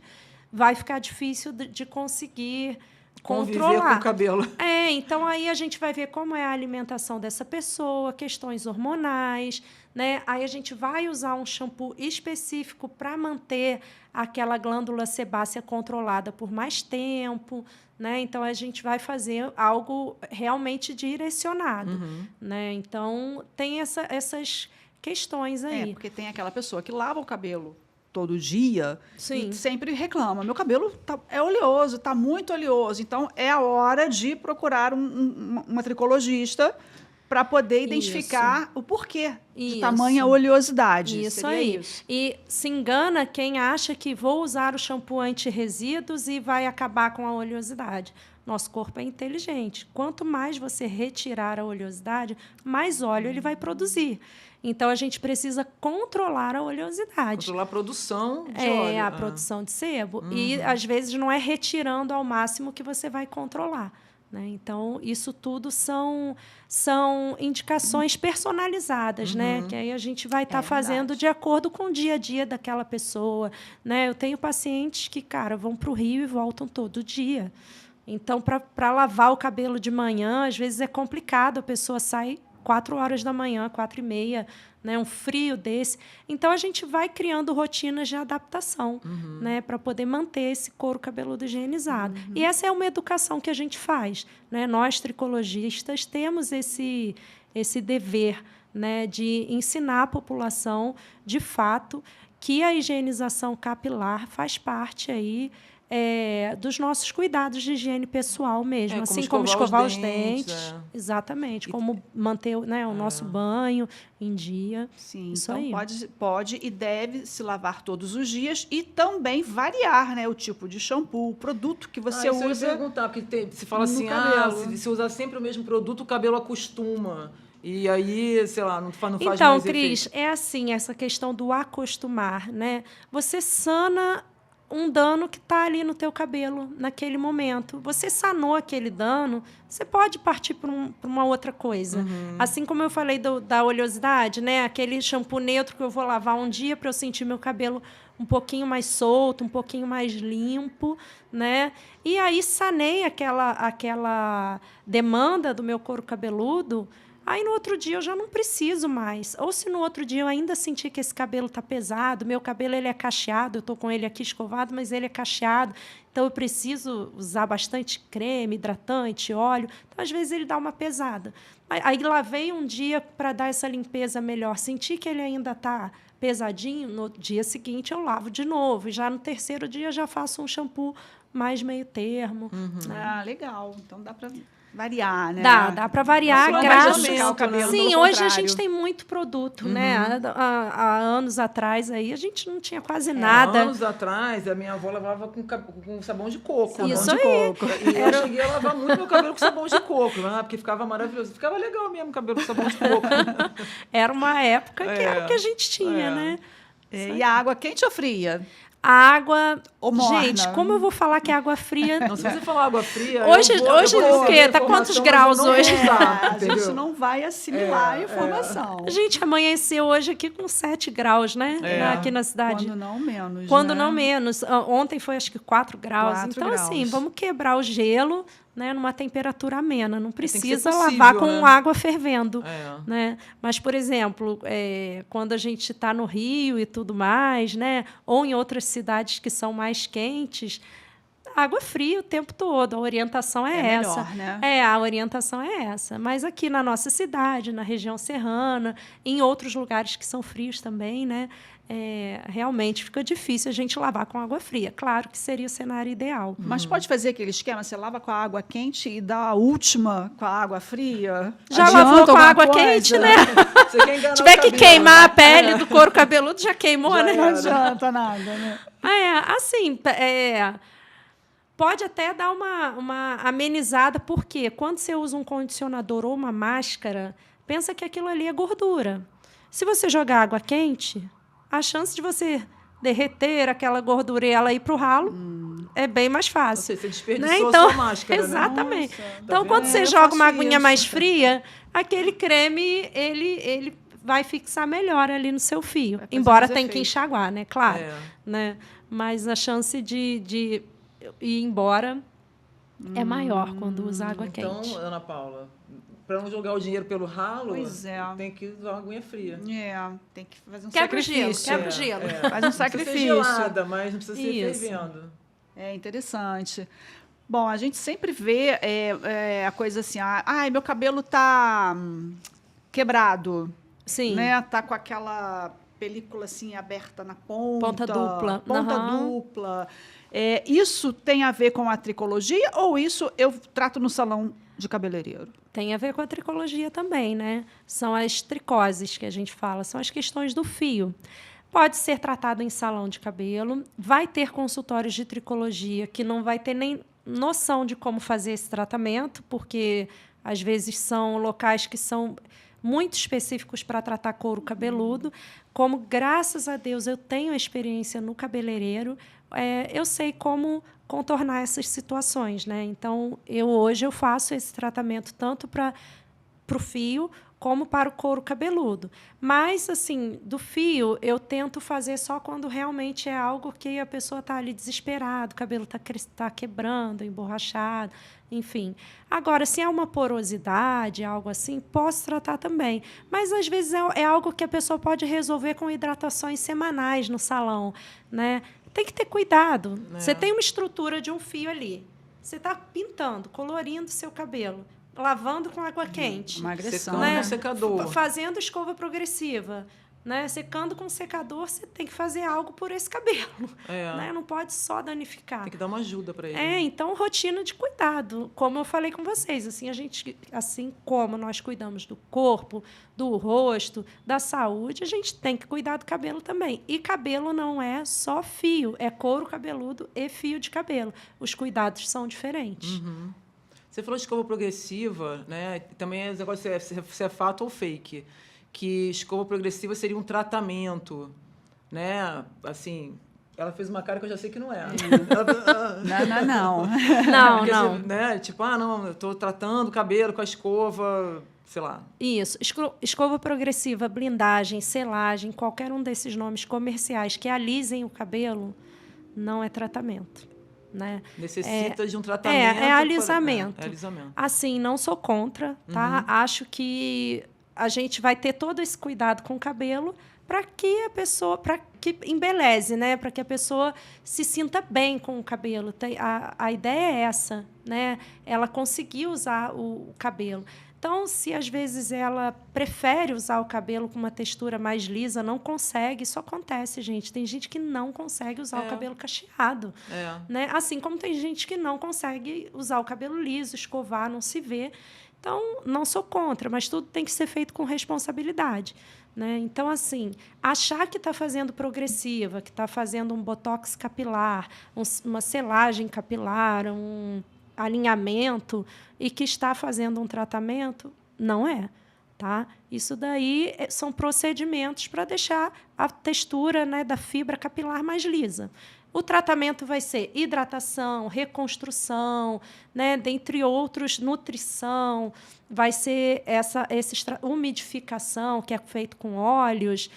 vai ficar difícil de conseguir controlar. Conviver com o cabelo. Então, aí a gente vai ver como é a alimentação dessa pessoa, questões hormonais, né? Aí a gente vai usar um shampoo específico para manter aquela glândula sebácea controlada por mais tempo, né? Então, a gente vai fazer algo realmente direcionado. Né? Então, tem essas questões aí. Porque tem aquela pessoa que lava o cabelo todo dia Sim. e sempre reclama. Meu cabelo é oleoso, está muito oleoso. Então, é a hora de procurar uma tricologista para poder identificar o porquê de tamanha oleosidade. Isso aí. Isso. E se engana quem acha que vou usar o shampoo anti-resíduos e vai acabar com a oleosidade. Nosso corpo é inteligente. Quanto mais você retirar a oleosidade, mais óleo ele vai produzir. Então, a gente precisa controlar a oleosidade. Controlar a produção de óleo. A produção de sebo. E, às vezes, não é retirando ao máximo que você vai controlar. Né? Então, isso tudo são indicações personalizadas, né? Que aí a gente vai estar fazendo de acordo com o dia a dia daquela pessoa. Né? Eu tenho pacientes que, vão para o Rio e voltam todo dia. Então, para lavar o cabelo de manhã, às vezes é complicado, a pessoa sai 4 horas da manhã, 4h30, né? Um frio desse. Então, a gente vai criando rotinas de adaptação, né? Para poder manter esse couro cabeludo higienizado. E essa é uma educação que a gente faz. Né? Nós, tricologistas, temos esse dever, né? De ensinar a população, de fato, que a higienização capilar faz parte aí dos nossos cuidados de higiene pessoal mesmo, assim como escovar os dentes. Exatamente, como manter, né, o nosso banho em dia. Sim, isso então aí. pode e deve se lavar todos os dias e também variar, né, o tipo de shampoo, o produto que você usa. Eu ia perguntar, porque se fala assim, se usar sempre o mesmo produto, o cabelo acostuma. E aí, sei lá, não faz mais Então, efeito. Cris, é assim, essa questão do acostumar, né? Você sana um dano que está ali no teu cabelo naquele momento. Você sanou aquele dano, você pode partir para uma outra coisa. Assim como eu falei da oleosidade, né? Aquele shampoo neutro que eu vou lavar um dia para eu sentir meu cabelo um pouquinho mais solto, um pouquinho mais limpo, né? E aí sanei aquela demanda do meu couro cabeludo. Aí, no outro dia, eu já não preciso mais. Ou se no outro dia eu ainda sentir que esse cabelo está pesado, meu cabelo ele é cacheado, eu estou com ele aqui escovado, mas ele é cacheado, então eu preciso usar bastante creme, hidratante, óleo. Então, às vezes, ele dá uma pesada. Aí lavei um dia para dar essa limpeza melhor. Senti que ele ainda está pesadinho, no dia seguinte eu lavo de novo. E já no terceiro dia já faço um shampoo mais meio termo. Ah, legal. Então dá para variar, né? Dá para variar, Não graças vai o cabelo, Sim, pelo hoje a contrário. gente tem muito produto, né? Há anos atrás aí a gente não tinha quase nada. Anos atrás, a minha avó lavava com sabão de coco. Isso Sabão de aí. coco. E eu cheguei a lavar muito meu cabelo com sabão de coco, né? Porque ficava maravilhoso. Ficava legal mesmo o cabelo com sabão de coco. Era uma época que era o que a gente tinha, né? E a água quente ou fria? A água... Ou morna? Gente, como eu vou falar que é água fria... Não, se você falar água fria... Hoje eu vou o quê? receber Tá quantos informação, graus mas eu não hoje? vou usar, A gente entendeu? não vai assimilar a informação. A gente amanheceu hoje aqui com 7 graus, né? Aqui na cidade. Quando não menos, Quando né? não menos. Ontem foi, acho que, 4 graus. 4 então, graus. assim, vamos quebrar o gelo, né, numa temperatura amena. Não que ser precisa possível, lavar com né? água fervendo. É. Né? Mas, por exemplo, quando a gente está no Rio e tudo mais, né, ou em outras cidades que são mais quentes, água fria o tempo todo. A orientação é essa. Melhor, né? A orientação é essa. Mas aqui na nossa cidade, na região serrana, em outros lugares que são frios também, né, realmente fica difícil a gente lavar com água fria. Claro que seria o cenário ideal. Mas pode fazer aquele esquema, você lava com a água quente e dá a última com a água fria? Já Adianta lavou com alguma água coisa? quente, né? Você quer enganar Se tiver o que cabelo, queimar né? a pele do couro cabeludo, já queimou, Já né? Não adianta nada, né? Assim, pode até dar uma amenizada, porque quando você usa um condicionador ou uma máscara, pensa que aquilo ali é gordura. Se você jogar água quente, a chance de você derreter aquela gordura e ela ir para o ralo é bem mais fácil. Você desperdiçou né? a Então, sua máscara, né? exatamente. Nossa, Então, vendo? quando você Eu joga uma faço aguinha isso. mais fria, aquele creme, ele vai fixar melhor ali no seu fio. Vai fazer Embora mais tenha que efeito. enxaguar, né? Claro. É. Né? Mas a chance de ir embora é maior quando usa água Então, quente. Ana Paula, para não jogar o dinheiro pelo ralo, Pois é. tem que usar uma aguinha fria. Tem que fazer um Quebra o gelo, sacrifício. quebra o gelo. Faz um Não precisa ser sacrifício. gelada, mas não precisa ser Isso. fervendo. É interessante. Bom, a gente sempre vê a coisa assim, ai, meu cabelo tá quebrado, Sim. né? Tá com aquela película assim aberta na ponta. Ponta dupla. Ponta Aham. dupla. Isso tem a ver com a tricologia ou isso eu trato no salão de cabeleireiro? Tem a ver com a tricologia também, né? São as tricoses que a gente fala, são as questões do fio. Pode ser tratado em salão de cabelo, vai ter consultórios de tricologia que não vai ter nem noção de como fazer esse tratamento, porque às vezes são locais que são muito específicos para tratar couro cabeludo. Como, graças a Deus, eu tenho experiência no cabeleireiro, eu sei como contornar essas situações, né? Então, hoje eu faço esse tratamento tanto para o fio como para o couro cabeludo. Mas, assim, do fio, eu tento fazer só quando realmente é algo que a pessoa está ali desesperada, o cabelo está quebrando, emborrachado, enfim. Agora, se é uma porosidade, algo assim, posso tratar também. Mas, às vezes, é algo que a pessoa pode resolver com hidratações semanais no salão, né? Tem que ter cuidado. Você tem uma estrutura de um fio ali. Você está pintando, colorindo seu cabelo, lavando com água quente. Uma agressão, Secando né? no secador. Fazendo escova progressiva. Né? Secando com secador, você tem que fazer algo por esse cabelo. Né? Não pode só danificar. Tem que dar uma ajuda para ele. Então, rotina de cuidado. Como eu falei com vocês, assim como nós cuidamos do corpo, do rosto, da saúde, a gente tem que cuidar do cabelo também. E cabelo não é só fio, é couro cabeludo e fio de cabelo. Os cuidados são diferentes. Você falou de escova progressiva, né? Também esse negócio se é fato ou fake. Que escova progressiva seria um tratamento, né? Assim, Ela fez uma cara que eu já sei que não é. Não. Não, Porque, não. assim, né? Tipo, não, eu tô tratando o cabelo com a escova, sei lá. Isso. Escova progressiva, blindagem, selagem, qualquer um desses nomes comerciais que alisem o cabelo, não é tratamento. Né? Necessita de um tratamento. É alisamento. É alisamento. Assim, não sou contra, tá? Acho que a gente vai ter todo esse cuidado com o cabelo para que a pessoa, para que embeleze, né? Para que a pessoa se sinta bem com o cabelo. A ideia é essa, né? Ela conseguir usar o cabelo. Então, se às vezes ela prefere usar o cabelo com uma textura mais lisa, não consegue, isso acontece, gente. Tem gente que não consegue usar o cabelo cacheado. Né? Assim como tem gente que não consegue usar o cabelo liso, escovar, não se vê. Então, não sou contra, mas tudo tem que ser feito com responsabilidade. Né? Então, assim, achar que está fazendo progressiva, que está fazendo um botox capilar, uma selagem capilar, um alinhamento e que está fazendo um tratamento, não é. Tá? Isso daí são procedimentos para deixar a textura, né, da fibra capilar mais lisa. O tratamento vai ser hidratação, reconstrução, né, dentre outros, nutrição, vai ser essa umidificação, que é feito com óleos,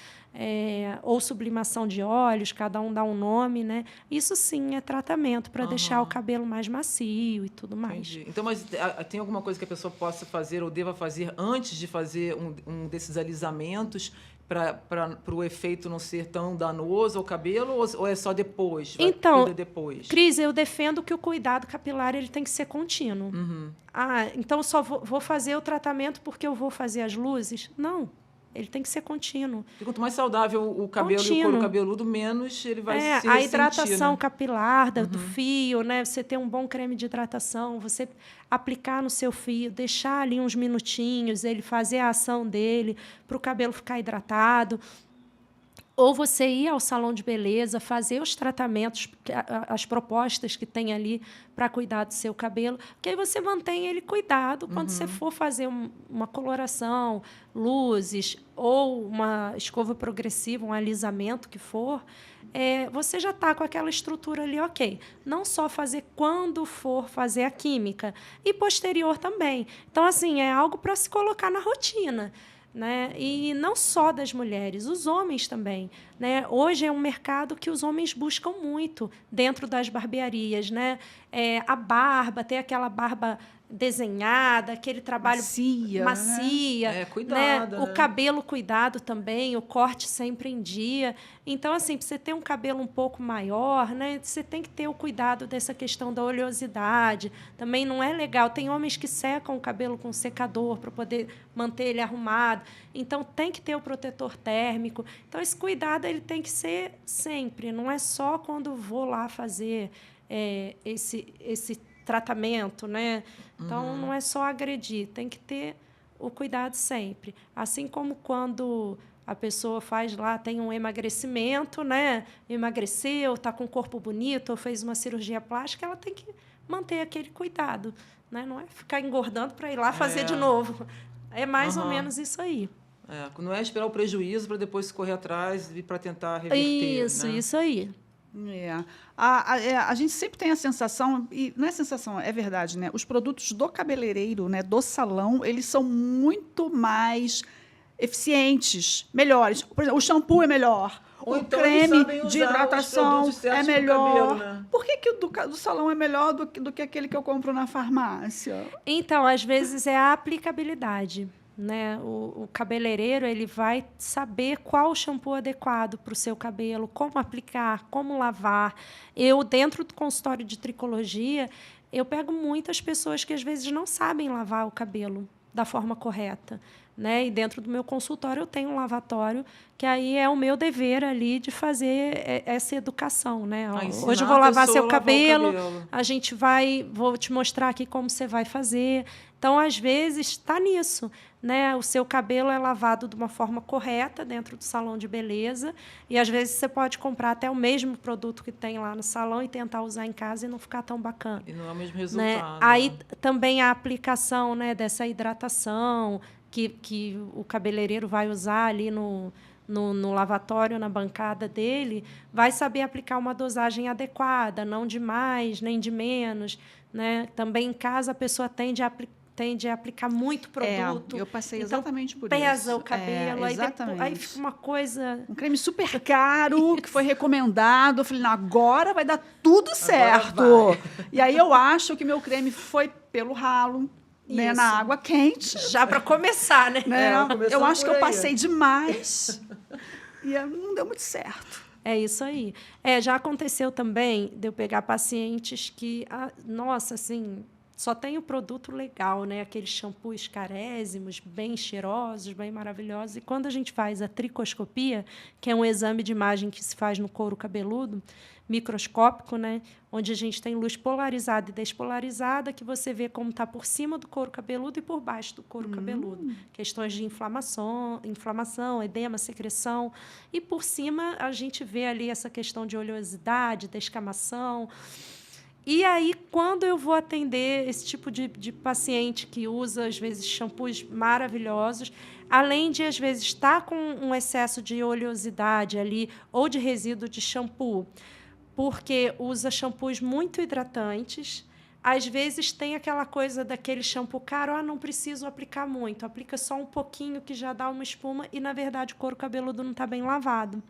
ou sublimação de óleos, cada um dá um nome, né? Isso sim é tratamento para deixar o cabelo mais macio e tudo mais. Entendi. Então, mas tem alguma coisa que a pessoa possa fazer ou deva fazer antes de fazer um desses alisamentos para o efeito não ser tão danoso ao cabelo, ou é só depois? Então, depois? Cris, eu defendo que o cuidado capilar ele tem que ser contínuo. Então só vou fazer o tratamento porque eu vou fazer as luzes? Não. Ele tem que ser contínuo. E quanto mais saudável o cabelo e o couro cabeludo, menos ele vai se ressentir, a hidratação, né, capilar do Uhum. fio, né? Você ter um bom creme de hidratação, você aplicar no seu fio, deixar ali uns minutinhos, ele fazer a ação dele para o cabelo ficar hidratado. Ou você ir ao salão de beleza, fazer os tratamentos, as propostas que tem ali para cuidar do seu cabelo, porque aí você mantém ele cuidado quando você for fazer uma coloração, luzes, ou uma escova progressiva, um alisamento que for, você já está com aquela estrutura ali, ok. Não só fazer quando for fazer a química, e posterior também. Então, assim, é algo para se colocar na rotina. Né? E não só das mulheres, os homens também. Né? Hoje é um mercado que os homens buscam muito dentro das barbearias. Né? A barba, ter aquela barba desenhada, aquele trabalho macia, né? Cuidado, né? O cabelo cuidado também, o corte sempre em dia. Então, assim, para você ter um cabelo um pouco maior, né, você tem que ter o cuidado dessa questão da oleosidade. Também não é legal. Tem homens que secam o cabelo com secador para poder manter ele arrumado. Então, tem que ter o protetor térmico. Então, esse cuidado ele tem que ser sempre. Não é só quando vou lá fazer esse tratamento, né? Então, não é só agredir, tem que ter o cuidado sempre. Assim como quando a pessoa faz lá, tem um emagrecimento, né? Emagreceu, está com o corpo bonito, ou fez uma cirurgia plástica, ela tem que manter aquele cuidado. Né? Não é ficar engordando para ir lá fazer de novo. É mais ou menos isso aí. Não é esperar o prejuízo para depois correr atrás e para tentar reverter. Isso aí. A gente sempre tem a sensação, e não é sensação, é verdade, né? Os produtos do cabeleireiro, né, do salão, eles são muito mais eficientes, melhores. Por exemplo, o shampoo é melhor, ou o então creme de hidratação é melhor. Cabelo, né? Por que o do salão é melhor do que aquele que eu compro na farmácia? Então, às vezes, é a aplicabilidade. Né? O cabeleireiro ele vai saber qual o shampoo adequado para o seu cabelo, como aplicar, como lavar. Eu, dentro do consultório de tricologia, eu pego muitas pessoas que, às vezes, não sabem lavar o cabelo da forma correta. Né? E dentro do meu consultório eu tenho um lavatório, que aí é o meu dever ali de fazer essa educação. Né? Hoje eu vou lavar seu cabelo, vou te mostrar aqui como você vai fazer. Então, às vezes, está nisso. Né? O seu cabelo é lavado de uma forma correta dentro do salão de beleza, e às vezes você pode comprar até o mesmo produto que tem lá no salão e tentar usar em casa e não ficar tão bacana. E não é o mesmo resultado. Né? Aí também a aplicação, né, dessa hidratação que o cabeleireiro vai usar ali no lavatório, na bancada dele, vai saber aplicar uma dosagem adequada, não de mais nem de menos, né? Também em casa a pessoa tende a aplicar muito produto. Eu passei então, exatamente por pesa isso. O cabelo, aí fica uma coisa... Um creme super caro, que foi recomendado. Eu falei, não, agora vai dar tudo certo. E aí eu acho que meu creme foi pelo ralo, né, na água quente. Já para começar, né? Eu acho que eu passei demais e não deu muito certo. É isso aí. Já aconteceu também de eu pegar pacientes que, nossa, assim, só tem o produto legal, né? Aqueles shampoos carésimos, bem cheirosos, bem maravilhosos. E quando a gente faz a tricoscopia, que é um exame de imagem que se faz no couro cabeludo, microscópico, né? Onde a gente tem luz polarizada e despolarizada, que você vê como está por cima do couro cabeludo e por baixo do couro cabeludo. Questões de inflamação, edema, secreção. E por cima a gente vê ali essa questão de oleosidade, descamação. E aí, quando eu vou atender esse tipo de paciente que usa, às vezes, shampoos maravilhosos, além de, às vezes, estar com um excesso de oleosidade ali ou de resíduo de shampoo, porque usa shampoos muito hidratantes, às vezes tem aquela coisa daquele shampoo caro, não preciso aplicar muito, aplica só um pouquinho que já dá uma espuma e, na verdade, o couro cabeludo não está bem lavado.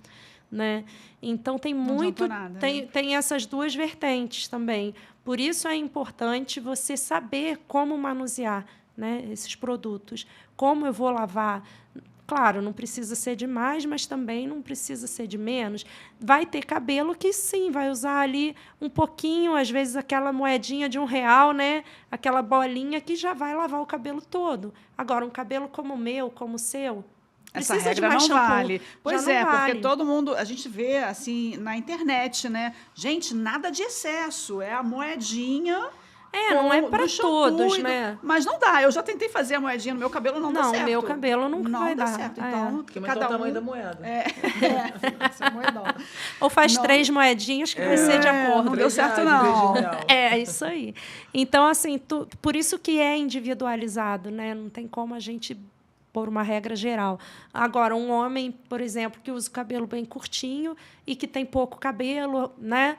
Né? Então, tem essas duas vertentes também. Por isso é importante você saber como manusear, né, esses produtos. Como eu vou lavar? Claro, não precisa ser de mais, mas também não precisa ser de menos. Vai ter cabelo que, sim, vai usar ali um pouquinho, às vezes aquela moedinha de R$1, né? Aquela bolinha que já vai lavar o cabelo todo. Agora, um cabelo como o meu, como o seu, essa regra não vale. Pois é, porque todo mundo... A gente vê, assim, na internet, né? Gente, nada de excesso. É a moedinha... não é para todos, né? Mas não dá. Eu já tentei fazer a moedinha no meu cabelo, não dá certo. Não, meu cabelo nunca vai dar. Não dá certo. Então, porque aumentou o tamanho da moeda. Ou faz 3 moedinhas que vai ser de acordo. Não deu certo, não. É isso aí. Então, assim, por isso que é individualizado, né? Não tem como a gente... por uma regra geral. Agora, um homem, por exemplo, que usa o cabelo bem curtinho e que tem pouco cabelo, né?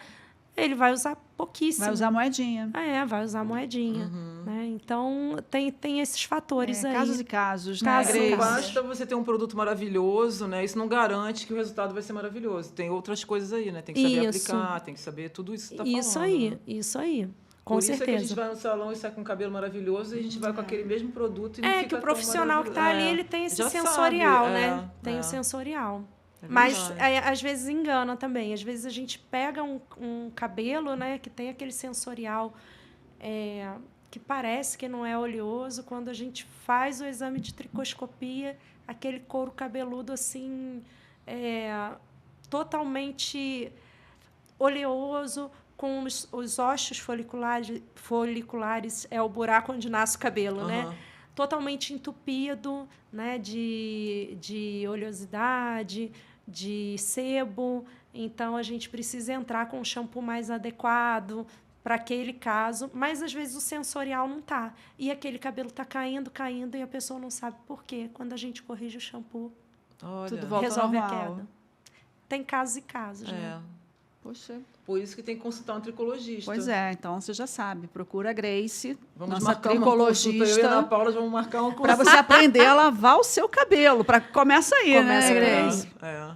Ele vai usar pouquíssimo. Vai usar moedinha. Vai usar moedinha. Né? Então, tem esses fatores aí. Casos e casos, né, Grace? Não basta você ter um produto maravilhoso, né? Isso não garante que o resultado vai ser maravilhoso. Tem outras coisas aí, né? Tem que saber aplicar, tem que saber tudo isso que você está falando. Isso aí. Com Por certeza. isso é que a gente vai no salão e sai com um cabelo maravilhoso e a gente vai com aquele mesmo produto e não fica que o profissional que está ali, ele tem esse já sensorial, sabe, né? Tem o sensorial. É mas, às vezes, engana também. Às vezes, a gente pega um cabelo, né, que tem aquele sensorial que parece que não é oleoso. Quando a gente faz o exame de tricoscopia, aquele couro cabeludo, assim, totalmente oleoso, com os ossos foliculares, é o buraco onde nasce o cabelo, né? Totalmente entupido, né? de oleosidade, de sebo. Então, a gente precisa entrar com um shampoo mais adequado para aquele caso, mas, às vezes, o sensorial não está. E aquele cabelo está caindo, e a pessoa não sabe por quê. Quando a gente corrige o shampoo, tudo volta resolve normal. a queda. Tem casos e casos, né? Poxa. Por isso que tem que consultar um tricologista. Pois é, então você já sabe. Procura a Grace, vamos nossa tricologista. Eu e a Ana Paula vamos marcar um curso. Para você aprender a lavar o seu cabelo. Começa aí, Começa, né, Grace?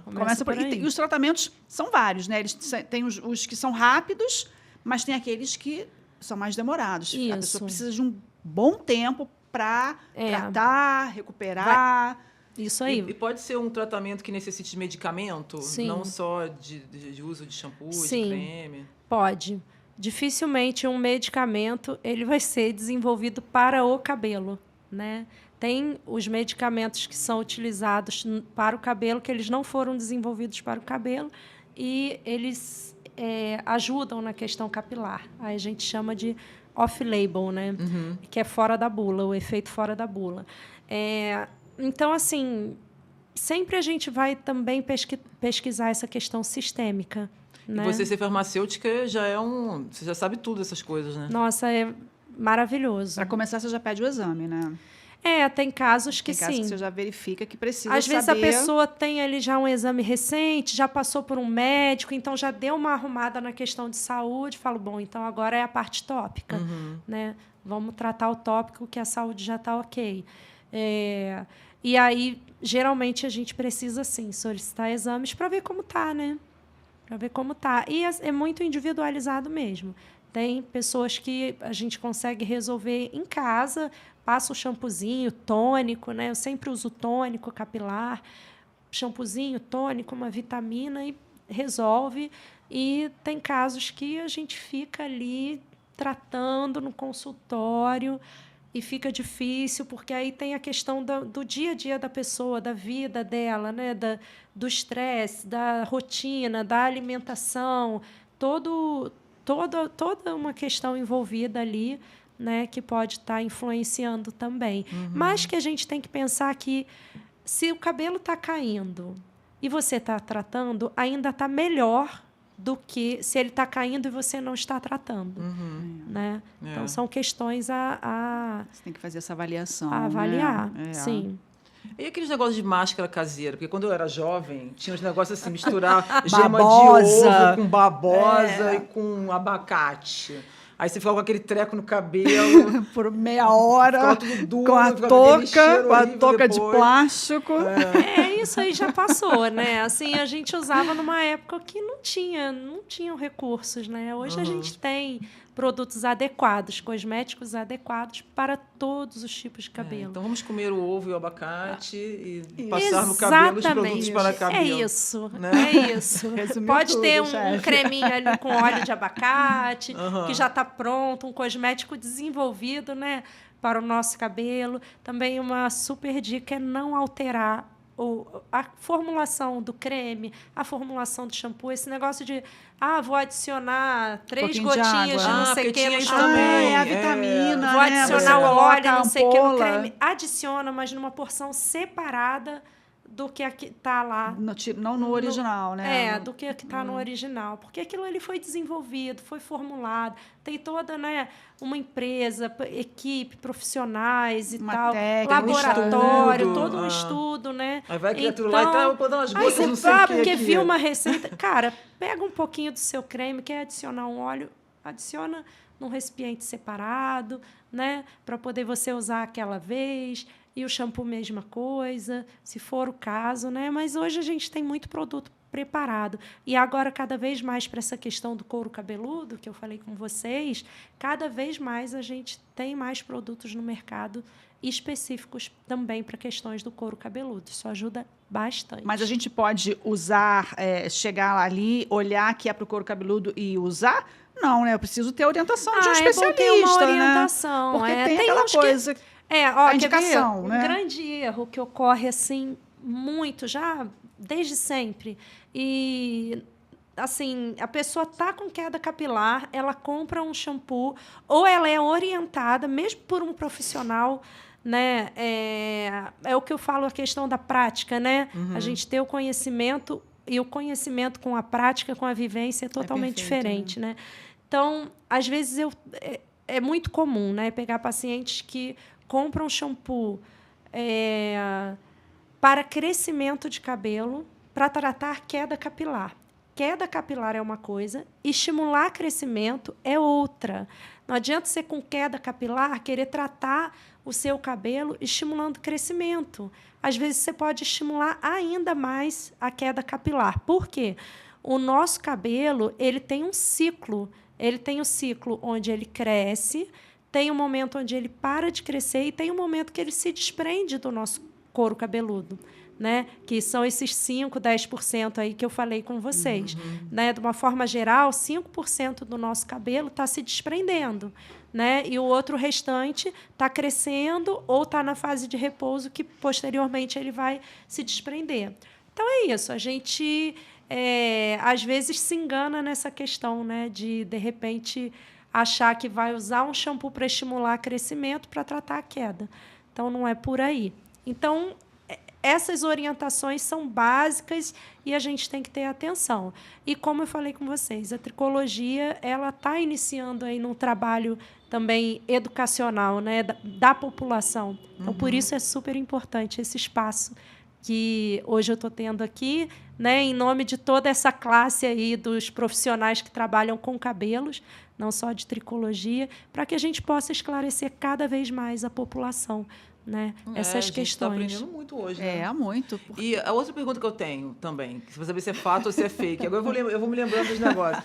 Começa por aí. E os tratamentos são vários, né? Eles têm os que são rápidos, mas tem aqueles que são mais demorados. Isso. A pessoa precisa de um bom tempo para tratar, recuperar. Isso aí. E pode ser um tratamento que necessite de medicamento? Sim. Não só de uso de shampoo, Sim. de creme? Pode. Dificilmente um medicamento ele vai ser desenvolvido para o cabelo, né? Tem os medicamentos que são utilizados para o cabelo, que eles não foram desenvolvidos para o cabelo, e eles ajudam na questão capilar. Aí a gente chama de off-label, né? Que é fora da bula, o efeito fora da bula. Então, assim, sempre a gente vai também pesquisar essa questão sistêmica. Né? E você ser farmacêutica já você já sabe tudo dessas coisas, né? Nossa, é maravilhoso. Para começar, você já pede o exame, né? Tem casos que Tem casos sim. que você já verifica que precisa Às vezes saber. a pessoa tem ali já um exame recente, já passou por um médico, então já deu uma arrumada na questão de saúde. Falo, bom, então agora é a parte tópica, né? Vamos tratar o tópico que a saúde já está ok. E aí, geralmente, a gente precisa, sim, solicitar exames para ver como está, né? Para ver como está. E é muito individualizado mesmo. Tem pessoas que a gente consegue resolver em casa, passa o shampoozinho, tônico, né? Eu sempre uso tônico capilar, shampoozinho, tônico, uma vitamina e resolve. E tem casos que a gente fica ali tratando no consultório e fica difícil, porque aí tem a questão do dia a dia da pessoa, da vida dela, né? Do estresse, da rotina, da alimentação, toda uma questão envolvida ali, né, que pode estar influenciando também. Mas que a gente tem que pensar que se o cabelo está caindo e você está tratando, ainda está melhor do que se ele está caindo e você não está tratando. Né? Então, são questões Você tem que fazer essa avaliação. a avaliar. Né? Sim. E aqueles negócios de máscara caseira? Porque quando eu era jovem, tinha uns negócios assim, misturar gema de Babosa. ovo com babosa e com abacate. Aí você ficava com aquele treco no cabelo, Por meia hora, ficava tudo duro, com a ficava aquele cheiro touca, com a horrível touca de depois. plástico. Isso aí já passou, né? Assim, a gente usava numa época que não tinham recursos, né? Hoje a gente tem produtos adequados, cosméticos adequados para todos os tipos de cabelo. Então vamos comer o ovo e o abacate e passar no cabelo os produtos para cabelo. É isso, né? é isso. Resumiu Pode tudo, ter um chefe. creminho ali com óleo de abacate, que já está pronto, um cosmético desenvolvido, né, para o nosso cabelo. Também uma super dica é não alterar a formulação do creme, a formulação do shampoo, esse negócio de vou adicionar 3 pouquinho de gotinhas de água. não sei o porque que tinha no isso shampoo. também. É a vitamina, Vou né? adicionar Você o coloca óleo, a não sei o que no ampola. creme. Adiciona, mas numa porção separada do que está lá. Não no original, né? Do que está no original. Porque aquilo ali foi desenvolvido, foi formulado. Tem toda, né, uma empresa, equipe, profissionais e Uma tal. técnica, laboratório, um estudo. todo um estudo, né? Aí vai a criatura lá e tá, vou dar umas aí gotas, você não sei o que porque aqui. viu uma receita. Cara, pega um pouquinho do seu creme, quer adicionar um óleo, adiciona num recipiente separado, né, para poder você usar aquela vez. E o shampoo, mesma coisa, se for o caso, né? Mas hoje a gente tem muito produto preparado. E agora, cada vez mais, para essa questão do couro cabeludo, que eu falei com vocês, cada vez mais a gente tem mais produtos no mercado específicos também para questões do couro cabeludo. Isso ajuda bastante. Mas a gente pode usar, chegar ali, olhar que é para o couro cabeludo e usar? Não, né? Eu preciso ter orientação de um especialista, é bom ter uma orientação. Né? Porque tem tem aquela uns coisa... a indicação, quer ver? né? Um grande erro que ocorre assim muito, já desde sempre. E assim, a pessoa está com queda capilar, ela compra um shampoo, ou ela é orientada, mesmo por um profissional, né? É o que eu falo, a questão da prática, né? A gente ter o conhecimento, e o conhecimento com a prática, com a vivência, é totalmente diferente, né? Então, às vezes, é muito comum, né, pegar pacientes que compram shampoo para crescimento de cabelo, para tratar queda capilar. Queda capilar é uma coisa, estimular crescimento é outra. Não adianta você, com queda capilar, querer tratar o seu cabelo estimulando crescimento. Às vezes, você pode estimular ainda mais a queda capilar. Por quê? O nosso cabelo, ele tem um ciclo. Ele tem o ciclo onde ele cresce, tem um momento onde ele para de crescer e tem um momento que ele se desprende do nosso couro cabeludo, né? Que são esses 5%, 10% aí que eu falei com vocês. Né? De uma forma geral, 5% do nosso cabelo está se desprendendo, né? E o outro restante está crescendo ou está na fase de repouso, que posteriormente ele vai se desprender. Então, é isso. A gente, às vezes, se engana nessa questão, né? De repente, achar que vai usar um shampoo para estimular crescimento para tratar a queda. Então, não é por aí. Então, essas orientações são básicas e a gente tem que ter atenção. E como eu falei com vocês, a tricologia ela está iniciando aí num trabalho também educacional, né, da população. Então, por isso é super importante esse espaço que hoje eu estou tendo aqui, né, em nome de toda essa classe aí dos profissionais que trabalham com cabelos, não só de tricologia, para que a gente possa esclarecer cada vez mais a população, né, essas questões. A gente está aprendendo muito hoje, né? Muito. E a outra pergunta que eu tenho também, que você saber se é fato ou se é fake. Agora eu vou me lembrando dos negócios.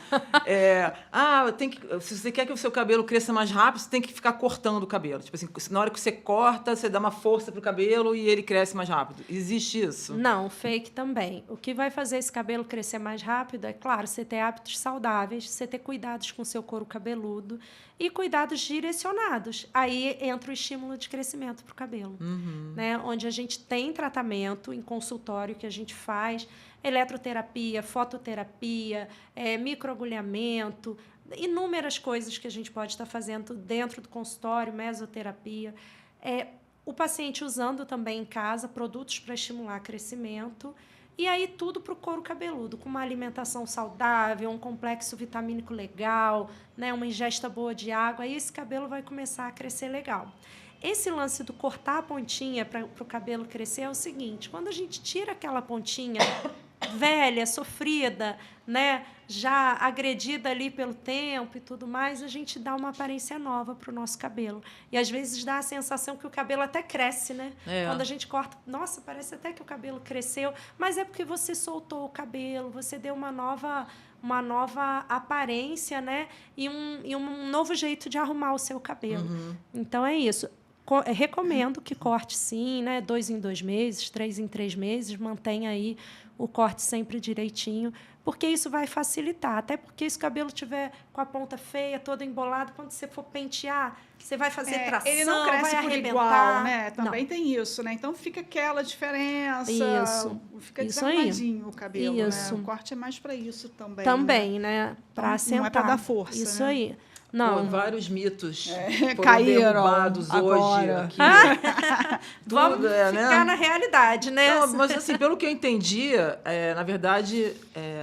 Se você quer que o seu cabelo cresça mais rápido, você tem que ficar cortando o cabelo. Tipo assim, na hora que você corta, você dá uma força pro cabelo e ele cresce mais rápido. Existe isso? Não, fake também. O que vai fazer esse cabelo crescer mais rápido é, claro, você ter hábitos saudáveis, você ter cuidados com o seu couro cabeludo e cuidados direcionados. Aí entra o estímulo de crescimento para o cabelo, né? Onde a gente tem tratamento em consultório que a gente faz, eletroterapia, fototerapia, microagulhamento, inúmeras coisas que a gente pode estar fazendo dentro do consultório, mesoterapia. O paciente usando também em casa produtos para estimular crescimento. E aí tudo para o couro cabeludo, com uma alimentação saudável, um complexo vitamínico legal, né, uma ingesta boa de água, aí esse cabelo vai começar a crescer legal. Esse lance do cortar a pontinha para o cabelo crescer é o seguinte, quando a gente tira aquela pontinha velha, sofrida, né, já agredida ali pelo tempo e tudo mais, a gente dá uma aparência nova para o nosso cabelo. E, às vezes, dá a sensação que o cabelo até cresce, né? Quando a gente corta, nossa, parece até que o cabelo cresceu, mas é porque você soltou o cabelo, você deu uma nova aparência, né? E um novo jeito de arrumar o seu cabelo. Então, é isso. Recomendo que corte, sim, né? 2 em 2 meses, 3 em 3 meses, mantenha aí o corte sempre direitinho, porque isso vai facilitar. Até porque se o cabelo estiver com a ponta feia, todo embolado, quando você for pentear, você vai fazer tração, ele não cresce vai por arrebentar. igual, né? Também não. tem isso, né? Então fica aquela diferença, fica isso desarmadinho o cabelo, isso. né? O corte é mais para isso também. Também, né? Para assentar. Não é para dar força, isso né? aí. Não. Pô, vários mitos foram caíram derrubados hoje agora. aqui. Vamos ficar na realidade, né? Não, mas assim, pelo que eu entendi, na verdade,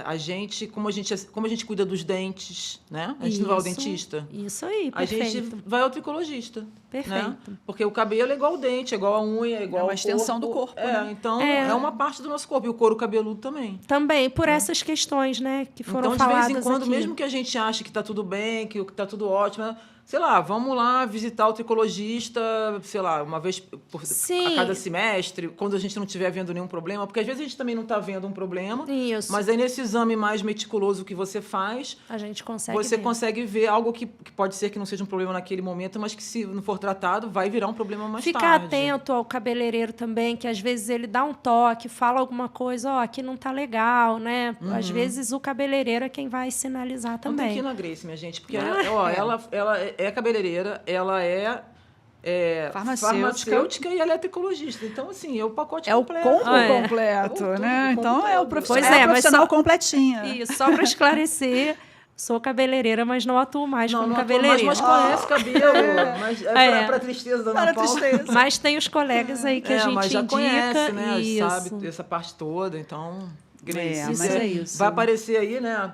a gente, como a gente cuida dos dentes, né? A gente não vai ao dentista. Isso aí, perfeito. A gente vai ao tricologista. Perfeito. Né? Porque o cabelo é igual ao dente, é igual a unha, é igual ao corpo. É uma extensão do corpo, né? Então, é uma parte do nosso corpo. E o couro cabeludo também. Também, por essas questões, né? Que foram então, faladas de vez em quando, aqui. mesmo que a gente ache que está tudo bem, que está tudo ótimo, sei lá, vamos lá visitar o tricologista, sei lá, uma vez a cada semestre, quando a gente não estiver vendo nenhum problema, porque às vezes a gente também não está vendo um problema, mas aí nesse exame mais meticuloso que você faz, a gente consegue ver algo que pode ser que não seja um problema naquele momento, mas que se não for tratado, vai virar um problema mais tarde. Ficar atento ao cabeleireiro também, que às vezes ele dá um toque, fala alguma coisa, aqui não tá legal, né? Às vezes o cabeleireiro é quem vai sinalizar também. Não tem que ir na Grace, minha gente, porque ela é cabeleireira, ela é farmacêutica e ela é tricologista. Então, assim, é o pacote completo. É o combo completo, né? Então, é o profissional completinha. Isso, só para esclarecer, sou cabeleireira, mas não atuo mais como cabeleireira. Mas conhece cabelo, mas para tristeza da Ana Paula. Mas tem os colegas aí que a gente já indica. Conhece, né? Isso. Sabe essa parte toda, então... Grace, mas é isso. Vai aparecer aí, né?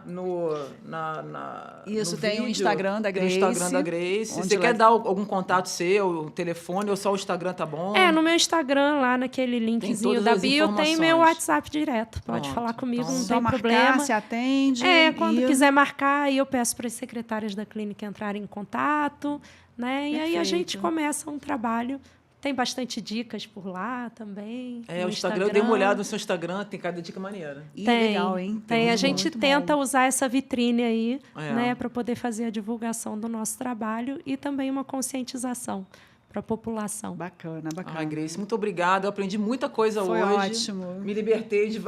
Isso, no tem vídeo, o Instagram da Grace. Tem o Instagram da Grace. Se você quer dar algum contato seu, telefone, ou só o Instagram tá bom? No meu Instagram, lá naquele linkzinho da bio, tem meu WhatsApp direto. Pode falar comigo, então, não tem problema. Se atende. Quando quiser marcar, aí eu peço para as secretárias da clínica entrarem em contato, né? Perfeito. E aí a gente começa um trabalho. Tem bastante dicas por lá também. O Instagram, eu dei uma olhada no seu Instagram, tem cada dica maneira. Legal, hein? Tem. A gente tenta usar essa vitrine aí, né, para poder fazer a divulgação do nosso trabalho e também uma conscientização para a população. Bacana. Grace, muito obrigada. Eu aprendi muita coisa hoje. Foi ótimo. Me libertei de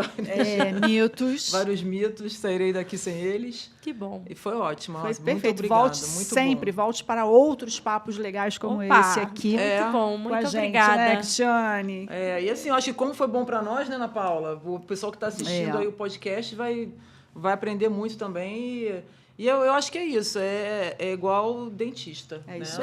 mitos. Vários mitos. Sairei daqui sem eles. Que bom. E foi ótimo. Foi muito perfeito. Obrigada. Volte muito sempre. Bom. Volte para outros papos legais como esse aqui. Muito bom. Muito obrigada. Né, Cristiane? E assim, eu acho que como foi bom para nós, né, Ana Paula? O pessoal que está assistindo aí o podcast vai aprender muito também. E eu acho que é isso, é igual dentista. É né? isso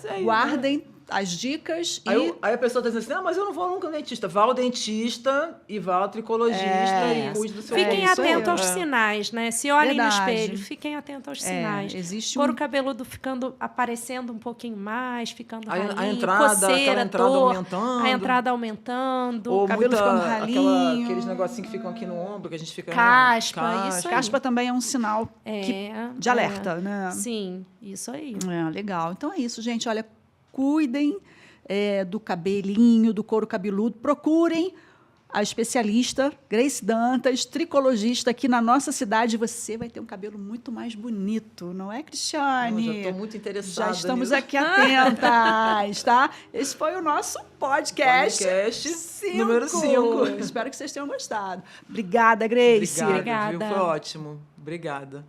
aí. Guardem as dicas Aí a pessoa tá dizendo assim, mas eu não vou nunca no dentista. Vá ao dentista e vá ao tricologista e cuide do seu Fiquem isso aí. atentos aos sinais, né? Se olhem no Verdade. espelho, fiquem atentos aos sinais. Existe Couro cabeludo ficando, aparecendo um pouquinho mais, ficando ralinho, entrada, coceira, aquela entrada dor, aumentando. a entrada aumentando, Ou cabelo ficando ralinho. aqueles negocinhos que ficam aqui no ombro, que a gente fica... caspa, isso aí. Caspa também é um sinal de alerta, né? Sim, isso aí. Legal. Então é isso, gente. Olha, cuidem do cabelinho, do couro cabeludo. Procurem a especialista Grace Dantas, tricologista aqui na nossa cidade. Você vai ter um cabelo muito mais bonito, não é, Cristiane? Eu já estou muito interessada Já estamos nisso. aqui atentas, tá? Esse foi o nosso podcast número 5. Espero que vocês tenham gostado. Obrigada, Grace. Obrigada. Viu? Obrigada. Foi ótimo. Obrigada.